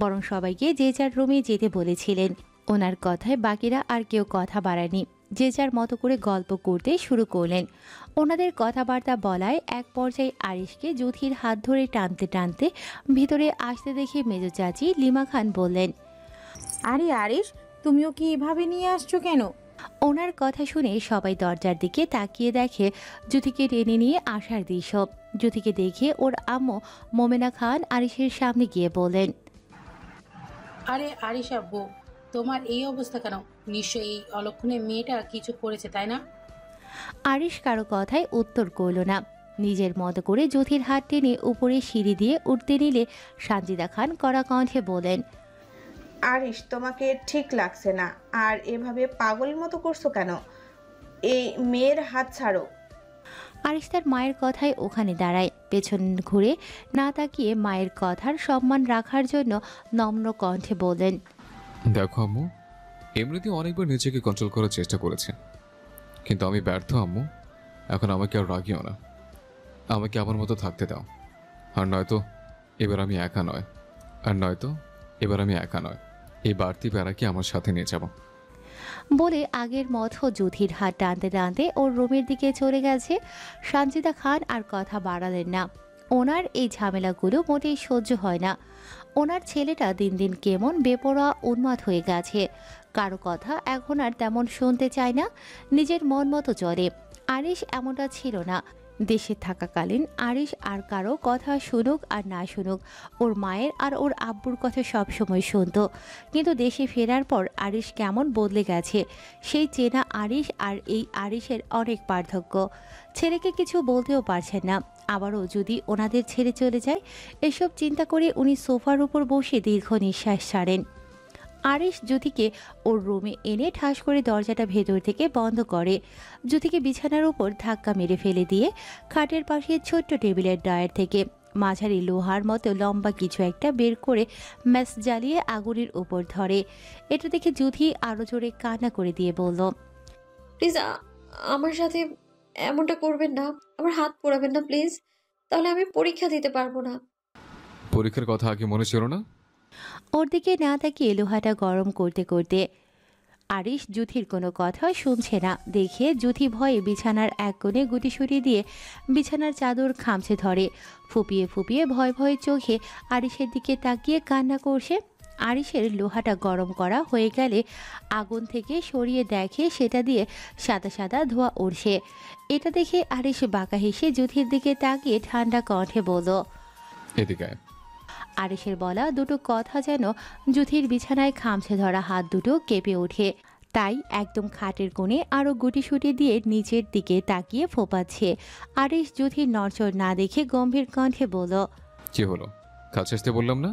বরং সবাইকে যে যার রুমে যেতে বলেছিলেন। ওনার কথায় বাকিরা আর কেউ কথা বাড়ায়নি, যে যার মতো করে গল্প করতে শুরু করলেন। ওনাদের কথাবার্তা বলায় এক পর্যায়ে আরিশকে জুথির হাত ধরে টানতে টানতে ভিতরে আসতে দেখে মেজো চাচি লিমা খান বললেন, আরে আরিশ, তুমিও কি এভাবে নিয়ে আসছো কেন? ওনার কথা শুনে সবাই দরজার দিকে তাকিয়ে দেখে জুথিকে টেনে নিয়ে আসার দৃশ্য। জুথিকে দেখে ওর আম্মু মোমেনা খান আরিশের সামনে গিয়ে বললেন, আরে আরিশ আব্বু, তোমার এই অবস্থা কেন? নিশ্চয়ই এই অলক্ষণে মেয়েটা কিছু করেছে, তাই না? আরিশ কারো কথায় উত্তর করল না। নিজের মতো করে জুথির হাত টেনে উপরে সিঁড়ি দিয়ে উঠতে নিলে সানজিদা খান কড়া কণ্ঠে বলেন, আরিশ, তোমাকে ঠিক লাগছে না। আর এভাবে পাগলের মতো করছো কেন? এই মেয়ের হাত ছাড়ো। আরিশ তার মায়ের কথায় ওখানে দাঁড়ায়, পেছন ঘুরে না তাকিয়ে মায়ের কথার সম্মান রাখার জন্য নম্র কণ্ঠে বললেন, দেখো আম্মু, এমনিতে অনেকবার নিজেকে কন্ট্রোল করার চেষ্টা করেছে, কিন্তু আমি ব্যর্থ আম্মু। এখন আমাকে আর রাগিও না, আমাকে আমার মতো থাকতে দাও। আর নয়তো এবার আমি একা নয়, এই বাড়তি প্যারাকে আমার সাথে নিয়ে যাব। বলে আগের মতো জুথির হাত টানতে টানতে ওর রুমের দিকে চলে গেছে। সানজিদা খান আর কথা বাড়ালেন না। ওনার এই ঝামেলাগুলো মোটেই সহ্য হয় না। ওনার ছেলেটা দিন দিন কেমন বেপরোয়া উন্মাদ হয়ে গেছে, কারো কথা এখন আর তেমন শুনতে চায় না, নিজের মন মতো চলে। আরিশ এমনটা ছিল না। দেশে থাকাকালীন আরিশ আর কারো কথা শুনুক আর না শুনুক, ওর মায়ের আর ওর আব্বুর কথা সবসময় শুনতো। কিন্তু দেশে ফেরার পর আরিশ কেমন বদলে গেছে, সেই চেনা আরিশ আর এই আরিশের অনেক পার্থক্য। ছেলেকে কিছু বলতেও পারছেন না, আবারও যদি ওনাদের ছেড়ে চলে যায়, এসব চিন্তা করে উনি সোফার উপর বসে দীর্ঘ নিঃশ্বাস ছাড়েন। আরিশ জ্যোতিকে ওর রুমে এনে ঠাস করে দরজাটা ভেতর থেকে বন্ধ করে। জ্যোতিকে বিছানার উপর ধাক্কা মেরে ফেলে দিয়ে খাটের পাশে ছোট্ট টেবিলের ড্রয়ার থেকে মাঝারি লোহার মতো লম্বা কিছু একটা বের করে ম্যাচ জ্বালিয়ে আগুনের উপর ধরে। এটা দেখে জ্যোতি আরও জোরে কান্না করে দিয়ে বলল, প্লিজ আমার সাথে এমনটা করবেন না, আমার হাত পোড়াবেন না প্লিজ, তাহলে আমি পরীক্ষা দিতে পারবো না। পরীক্ষার কথা আগে মনে ছিল না? ওর দিকে না তাকিয়ে লোহাটা গরম করতে করতে আরিশ জুথির কোনো কথা শুনছে না দেখে জুথি ভয়ে বিছানার এক কোণে গুটিসুটি দিয়ে বিছানার চাদর খামছে ধরে। ফুপিয়ে ফুপিয়ে ভয় ভয়ে চোখে আরিশের দিকে তাকিয়ে কান্না করছে। আরিশের লোহাটা গরম করা হয়ে গেলে আগুন থেকে সরিয়ে দেখে সেটা দিয়ে সাদা সাদা ধোঁয়া উঠছে। এটা দেখে আরিশ বাঁকা হেসে জুথির দিকে তাকিয়ে ঠান্ডা কণ্ঠে বলল, এদিকে। আরিশের বলা দুটো কথা যেন জুথির বিছানায় খামছে ধরা হাত দুটো কেঁপে ওঠে। তাই একদম খাটের কোণে আরও গুটিসুটি দিয়ে নিচের দিকে তাকিয়ে ফোপাচ্ছে। আরিশ জুথির নড়চড় না দেখে গম্ভীর কণ্ঠে বলল, কি হলো? কাছে আসতে বললাম না?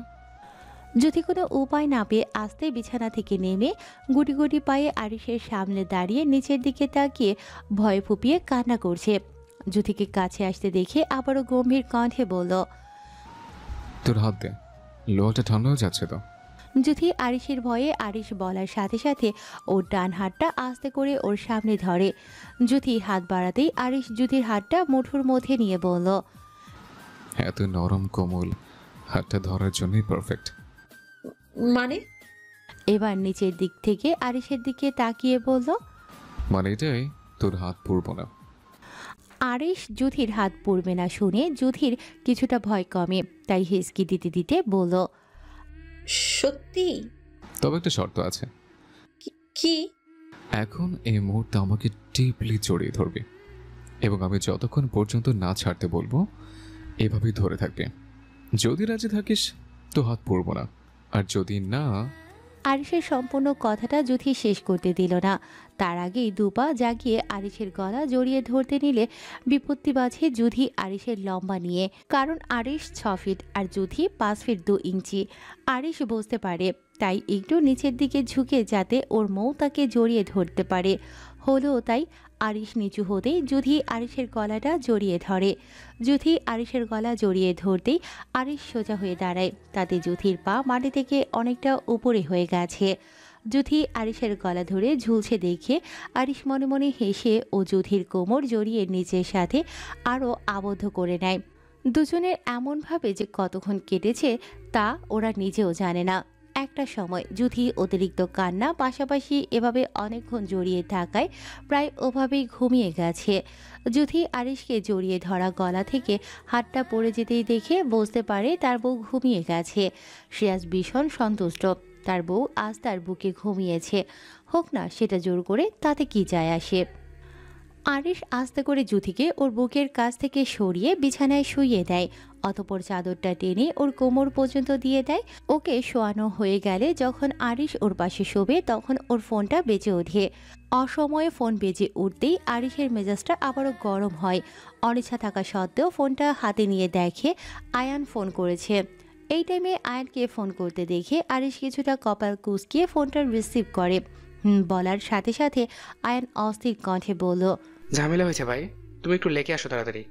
জুথি কোনো উপায় না পেয়ে আস্তে বিছানা থেকে নেমে গুটি গুটি পায়ে আরিশের সামনে দাঁড়িয়ে নিচের দিকে তাকিয়ে ভয় ফুপিয়ে কান্না করছে। জুথিকে কাছে আসতে দেখে আবারও গম্ভীর কণ্ঠে বলল, তোর হাত দে, লোহাটা ঠান্ডা হয়ে যাচ্ছে তো। জুথি আরিশের ভয়ে আরিশ বলার সাথে সাথে ওর ডান হাতটা আস্তে করে ওর সামনে ধরে। জুথি হাত বাড়াতেই আরিশ জুথির হাতটা মুঠোর মধ্যে নিয়ে বলল, এত নরম কোমল হাতটা ধরার জন্যই পারফেক্ট। মানে? এবার নিচের দিক থেকে আরিশের দিকে তাকিয়ে বলল, মানে এটাই, তোর হাত পুড়ব না। আরিশ জুথির হাত পড়বে না শুনে জুথির কিছুটা ভয় কমে, তাই হিসকি দিতে দিতে বলল, সত্যি? তবে একটা শর্ত আছে। কি? এখন এই মুহূর্তে আমাকে ডিপলি জড়িয়ে ধরবে এবং আমি যতক্ষণ পর্যন্ত না ছাড়তে বলবো এভাবেই ধরে থাকবে। যদি রাজি থাকিস তো হাত পড়ব না, আর যদি না। আরিশের সম্পূর্ণ কথাটা জুথি শেষ করতে দিল না। তার আগেই দুপা জাগিয়ে আরিশের গলা জড়িয়ে ধরতে নিলে বিপত্তি বাঁধে জুথি আরিশের লম্বা নিয়ে। কারণ আরিশ 6 ফিট আর জুথি 5 ফিট 2 ইঞ্চি। আরিশ বুঝতে পারে, তাই একটু নিচের দিকে ঝুঁকে যাতে ওর মৌ তাকে জড়িয়ে ধরতে পারে। হলো তাই। আরিশ নিচু হতেই জুথি আরিশের গলাটা জড়িয়ে ধরে। জুথি আরিশের গলা জড়িয়ে ধরতেই আরিশ সোজা হয়ে দাঁড়ায়, তাতে জুথির পা মাটি থেকে অনেকটা উপরে হয়ে গেছে। জুথি আরিশের গলা ধরে ঝুলছে দেখে আরিশ মনে মনে হেসে ও জুথির কোমর জড়িয়ে নিচের সাথে আরও আবদ্ধ করে নেয়। দুজনের এমনভাবে যে কতক্ষণ কেটেছে তা ওরা নিজেও জানে না। একটা সময় জুথি অতিরিক্ত কান্না পাশাপাশি এভাবে অনেকক্ষণ জড়িয়ে থাকায় প্রায় ওভাবেই ঘুমিয়ে গেছে। জুথি আরিশকে জড়িয়ে ধরা গলা থেকে হাতটা পড়ে যেতেই দেখে বুঝতে পারে তার বউ ঘুমিয়ে গেছে। সে আজ ভীষণ সন্তুষ্ট, তার বউ আজ তার বুকে ঘুমিয়েছে, হোক না সেটা জোর করে, তাতে কি যায় আসে। আরিশ আস্তে করে জুথিকে ওর বুকের কাছ থেকে সরিয়ে বিছানায় শুইয়ে দেয়, অতপর চাদরটা টেনে ওর কোমর পর্যন্ত দিয়ে দেয়। ওকে শোয়ানো হয়ে গেলে যখন আরিশ ওর পাশে শোবে তখন ওর ফোনটা বেজে ওঠে। অসময়ে ফোন বেজে উঠতেই আরিশের মেজাজটা আবারও গরম হয়। অনিচ্ছা থাকা সত্ত্বেও ফোনটা হাতে নিয়ে দেখে আয়ান ফোন করেছে। এই টাইমে আয়ানকে ফোন করতে দেখে আরিশ কিছুটা কপাল কুঁচকিয়ে ফোনটা রিসিভ করে। বলার সাথে সাথে আয়ান অস্থির কণ্ঠে বলল, ঝামেলা হয়েছে ভাই, তুমি একটু লেকে আসো তাড়াতাড়ি।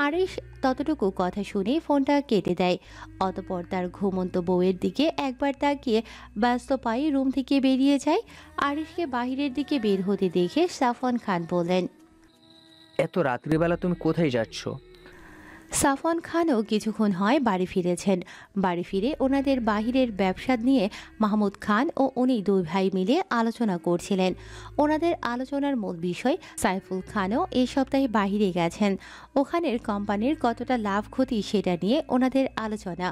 আরিশ ততটুকু কথা শুনে ফোনটা কেটে দেয়। অতপর তার ঘুমন্ত বউয়ের দিকে একবার তাকিয়ে ব্যস্ত পায়ে রুম থেকে বেরিয়ে যায়। আরিশকে বাহিরের দিকে বের হতে দেখে সাফওয়ান খান বললেন, এত রাত্রিবেলা তুমি কোথায় যাচ্ছ? সাফওয়ান খানও কিছুক্ষণ হয় বাড়ি ফিরেছেন। বাড়ি ফিরে ওনাদের বাহিরের ব্যবসা নিয়ে মাহমুদ খান ও উনি দুই ভাই মিলে আলোচনা করছিলেন। ওনাদের আলোচনার মূল বিষয় সাইফুল খানও এই সপ্তাহে বাহিরে গেছেন, ওখানের কোম্পানির কতটা লাভ ক্ষতি সেটা নিয়ে ওনাদের আলোচনা।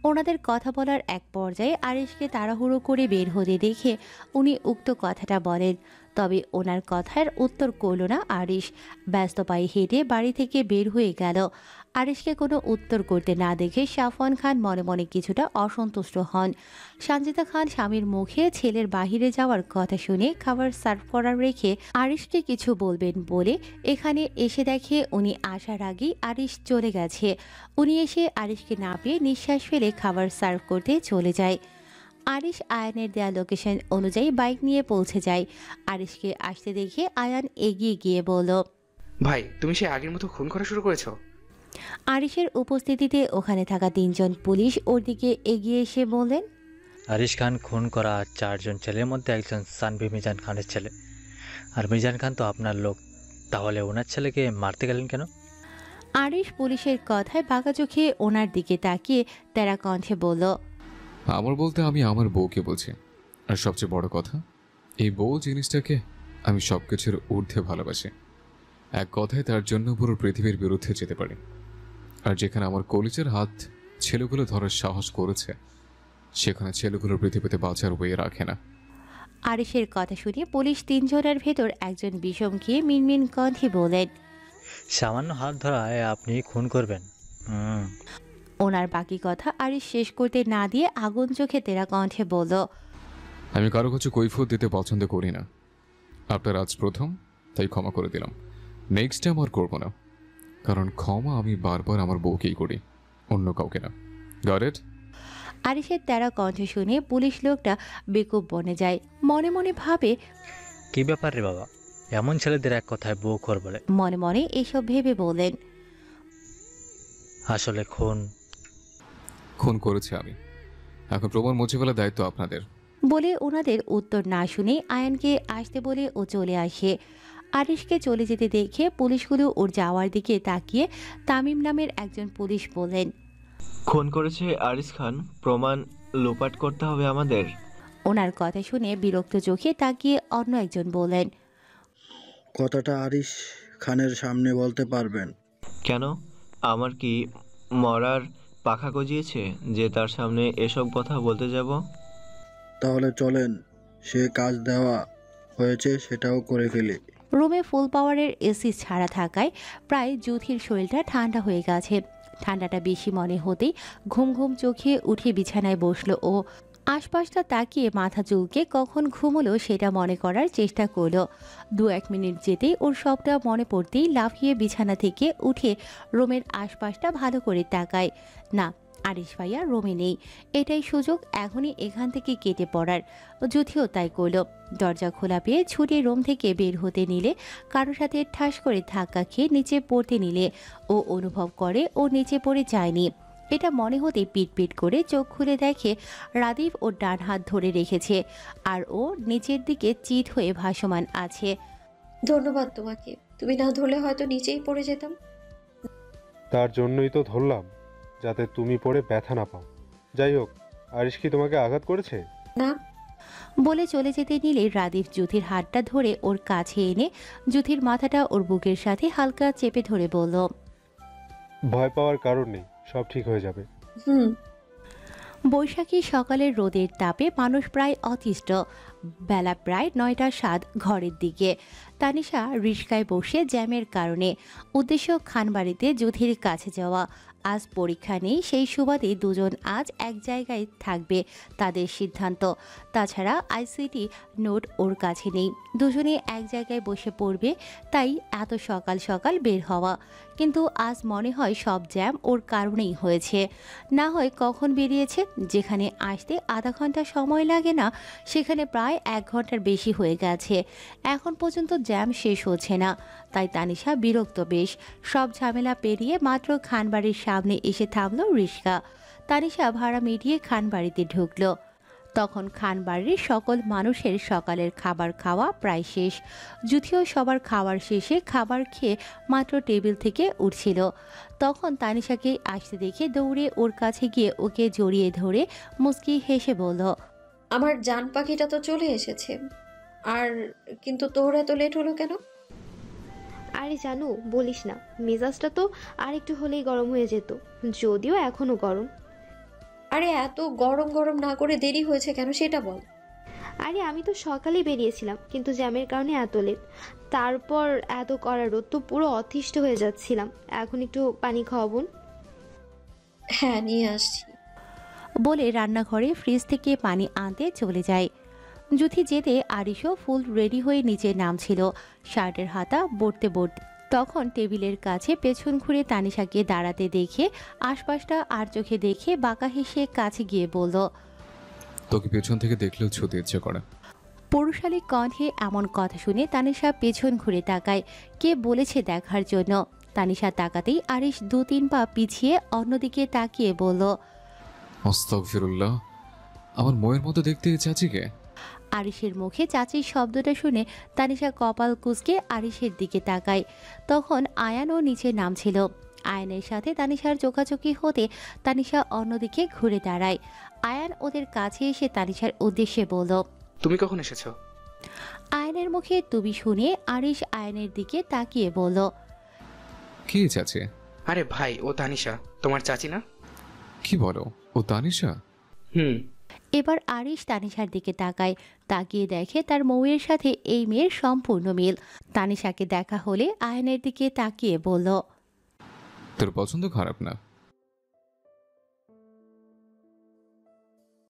ওনাদের কথা বলার এক পর্যায়ে আরিশকে তাড়াহুড়ো করে বের হতে দেখে উনি উক্ত কথাটা বলেন। তবে ওনার কথার উত্তর করল না আরিশ, ব্যস্ত পায়ে হেঁটে বাড়ি থেকে বের হয়ে গেল। আরিশকে কোনো উত্তর করতে না দেখে সাফওয়ান খান মনে মনে কিছুটা অসন্তুষ্ট হন। সানজিদা খান স্বামীর মুখে ছেলের বাহিরে যাওয়ার কথা শুনে খাবার সার্ভ করার রেখে আরিশকে কিছু বলবেন বলে এখানে এসে দেখে উনি আসার আগেই আরিশ চলে গেছে। উনি এসে আরিশকে না পেয়ে নিঃশ্বাস ফেলে খাবার সার্ভ করতে চলে যায়। আরিশ আয়ানের দেয়া লোকেশন অনুযায়ী বাইক নিয়ে পৌঁছে যায়। আরিশকে আসতে দেখে আয়ান এগিয়ে গিয়ে বলল, ভাই তুমি সে আগের মতো খুন করা শুরু করেছো? আরিশের উপস্থিতিতে ওখানে থাকা 3 জন পুলিশ ওর দিকে এগিয়ে এসে বললেন, আরিশ খান খুন করা 4 জন ছেলের মধ্যে একজন সানভি মিজান খানের ছেলে, আর মিজান খান তো আপনার লোক, তাহলে ওনার ছেলেকে মারতে গেলেন কেন? আরিশ পুলিশের কথায় বাঁকা চোখে ওনার দিকে তাকিয়ে তেরা কণ্ঠে বলল, আমার বলতে আমি আমার বউকে বলছি। আর সবচেয়ে বড় কথা, এই বউ জিনিসটাকে আমি সব কিছুর ঊর্ধ্বে ভালোবাসি। এক কথায় তার জন্য পুরো পৃথিবীর বিরুদ্ধে যেতে পারি। আর যেখানে আমার কলিজার হাত ছেলেগুলো ধরার সাহস করেছে, সেখানে ছেলেগুলো পৃথিবীতে বাঁচার বইয়ে রাখে না। আরিশের কথা শুনে পুলিশ 3 জনের ভেতর একজন বিষম খেয়ে মিনমিন কণ্ঠে বলেন, সামান্য হাত ধরায় আপনি খুন করবেন? ওনার বাকি কথা আরিশ শেষ করতে না দিয়ে আগুন চোখে তেরা কণ্ঠে বলল, আমি কারো কাছে কৈফিয়ত দিতে পছন্দ করি না। আপনার আজ প্রথম, তাই ক্ষমা করে দিলাম। নেক্সট টাইম আর করবো না, কারণ ক্ষমা আমি বারবার আমার বউকেই করি, অন্য কাউকে না। Got it? আরিশের তেরা কণ্ঠ শুনে পুলিশ লোকটা বেকুব বনে যায়। মনে মনে ভাবে, কি ব্যাপার রে বাবা, এমন ছেলেদের এক কথায় বউ খোর বলে। মনে মনে এসব ভেবে বলেন, আসলে খুন করেছে আমি, এখন প্রমাণ মুছে ফেলার দায়িত্ব আপনাদের। বলে ওনাদের উত্তর না শুনে আয়ানকে আসতে বলে ও চলে আসে। আরিশকে চলে যেতে দেখে পুলিশগুলো ওর যাওয়ার দিকে তাকিয়ে তামিম নামের একজন পুলিশ বলেন, খুন করেছে আরিশ খান, প্রমাণ লোপাট করতে হবে আমাদের। ওনার কথা শুনে বিরক্ত চোখে তাকিয়ে অন্য একজন বলেন, কথাটা আরিশ খানের সামনে বলতে পারবেন? কেন, আমার কি মরার পাখা গজিয়েছে যে তার সামনে এসব কথা বলতে যাব? তাহলে চলেন, সে কাজ দেওয়া হয়েছে সেটাও করে ফেলি। রুমে ফুল পাওয়ারের এসি ছাড়া থাকায় প্রায় জুথির শরীরটা ঠান্ডা হয়ে গেছে। ঠান্ডাটা বেশি মনে হতেই ঘুম ঘুম চোখে উঠে বিছানায় বসলো ও আশপাশটা তাকিয়ে মাথা চুলকে কখন ঘুমলো সেটা মনে করার চেষ্টা করলো। 2-1 মিনিট যেতেই ওর সবটা মনে পড়তেই লাফিয়ে বিছানা থেকে উঠে রুমের আশপাশটা ভালো করে তাকায়। না, আরিশ ভাইয়া রুমে নেই। এটাই সুযোগ এখনই এখান থেকে কেটে পড়ার। যুথিও তাই করলো। দরজা খোলা পেয়ে ছুটে রুম থেকে বের হতে নিলে কারোর সাথে ঠাস করে ধাক্কা খেয়ে নিচে পড়তে নিলে ও অনুভব করে ও নিচে পড়ে যায়নি। এটা মনে হতে পিট করে চোখ খুলে দেখে রাদীপ ওর ডান হাত ধরে রেখেছে আর ও নিচের দিকে চিত হয়ে ভাসমান আছে। ধন্যবাদ তোমাকে, তুমি না ধরলে হয়তো নিচেই পড়ে যেতাম। তার জন্যই তো ধরলাম, যাতে তুমি পড়ে ব্যথা না পাও। যাই হোক, আরিশ কি তোমাকে আঘাত করেছে? না। বলে চলে যেতে নিলে রাদীপ জ্যোতির হাতটা ধরে ওর কাছে এনে জ্যোতির মাথাটা ওর বুকের সাথে হালকা চেপে ধরে বলল, ভয় পাওয়ার কারণ নেই, সব ঠিক হয়ে যাবে। বৈশাখী সকালের রোদের তাপে মানুষ প্রায় অতিষ্ঠ। বেলা প্রায় 9টা 7 ঘরের দিকে। তানিশা রিস্কায় বসে জ্যামের কারণে। উদ্দেশ্য খানবাড়িতে জ্যোতির কাছে যাওয়া। আজ পরীক্ষা নেই, সেই সুবাদে দুজন আজ এক জায়গায় থাকবে তাদের সিদ্ধান্ত। তাছাড়া আইসিটি নোট ওর কাছে নেই, দুজনে এক জায়গায় বসে পড়বে, তাই এত সকাল সকাল বের হওয়া। কিন্তু আজ মনে হয় সব জ্যাম ওর কারণেই হয়েছে। না হয় কখন বেরিয়েছে, যেখানে আসতে আধা ঘন্টা সময় লাগে না সেখানে প্রায় 1 ঘন্টার বেশি হয়ে গেছে। এখন পর্যন্ত জ্যাম শেষ হচ্ছে না, তাই তানিশা বিরক্ত বেশ। সব ঝামেলা পেরিয়ে মাত্র খানবাড়ির সামনে এসে থামল রিস্কা। তানিশা ভাড়া মিটিয়ে খানবাড়িতে ঢুকলো। তখন খানবাড়ির সকল মানুষের সকালের খাবার খাওয়া প্রায় শেষ। যুথিও সবার খাওয়ার শেষে খাবার খেয়ে মাত্র টেবিল থেকে উঠছিল। তখন তানিশাকে আসতে দেখে দৌড়ে ওর কাছে গিয়ে ওকে জড়িয়ে ধরে মুচকি হেসে বলল, আমার জান পাখিটা তো চলে এসেছে। আর কিন্তু তোর এত লেট হলো কেন? আরে জানো, বলিস না, মেজাজটা তো আর একটু হলেই গরম হয়ে যেত, যদিও এখনো গরম। আরে এত গরম গরম না করে দেরি হয়েছে কেন সেটা বল। আরে আমি তো সকালেই বেরিয়েছিলাম, কিন্তু জ্যামের কারণে এত লেট। তারপর এত কড়া রোদ, তো পুরো অতিষ্ঠ হয়ে যাচ্ছিলাম। এখন একটু পানি খাওয়াবুন। হ্যাঁ, নিয়ে আসছি। বলে রান্নাঘরে ফ্রিজ থেকে পানি আনতে চলে যায়। যুথি যেতে আরিশও ফুল রেডি হয়ে নিচে নামছিল, শার্টের হাতা বড়তে বড়তে। তখন টেবিলের কাছে পেছন ঘুরে তানিশাকে দাঁড়াতে দেখে আশপাশটা আর চোখে দেখে বাঁকা হেসে কাছে গিয়ে বলল, তোকে পেছন থেকে দেখলেও ছুতে ইচ্ছে করে। পুরুষালী কণ্ঠে এমন কথা শুনে তানিশা পেছন ঘুরে তাকায়, কে বলেছে দেখার জন্য। তানিশা তাকাতেই আরিশ 2-3 পা পিছিয়ে অন্যদিকে তাকিয়ে বলল, আস্তাগফিরুল্লাহ, আমার মোয়ের মতো দেখতে এই চাচিকে। আরিশের মুখে চাচির শব্দটা শুনে তানিশা কপাল কুঁচকে আরিশের দিকে তাকায়। তখন আয়ানও নিচে নামছিল। আয়ানের সাথে তানিশার চোখাচোখি হতে তানিশা অন্যদিকে ঘুরে দাঁড়ায়। আয়ান ওদের কাছে এসে তানিশার উদ্দেশ্যে বলল, তুমি কখন এসেছো? আয়ানের মুখে তুমি শুনে আরিশ আয়ানের দিকে তাকিয়ে বলল, কি চাচি? আরে ভাই, ও তানিশা, তোমার চাচি না? কি বলো, ও তানিশা? এবার আরিশ তানিশার দিকে তাকায়, তাকিয়ে দেখে তার মৌয়ের সাথে এই মেয়ের সম্পূর্ণ মিল। তানিশাকে দেখা হলে আয়নের দিকে তাকিয়ে বলল, তোর পছন্দ খারাপ না,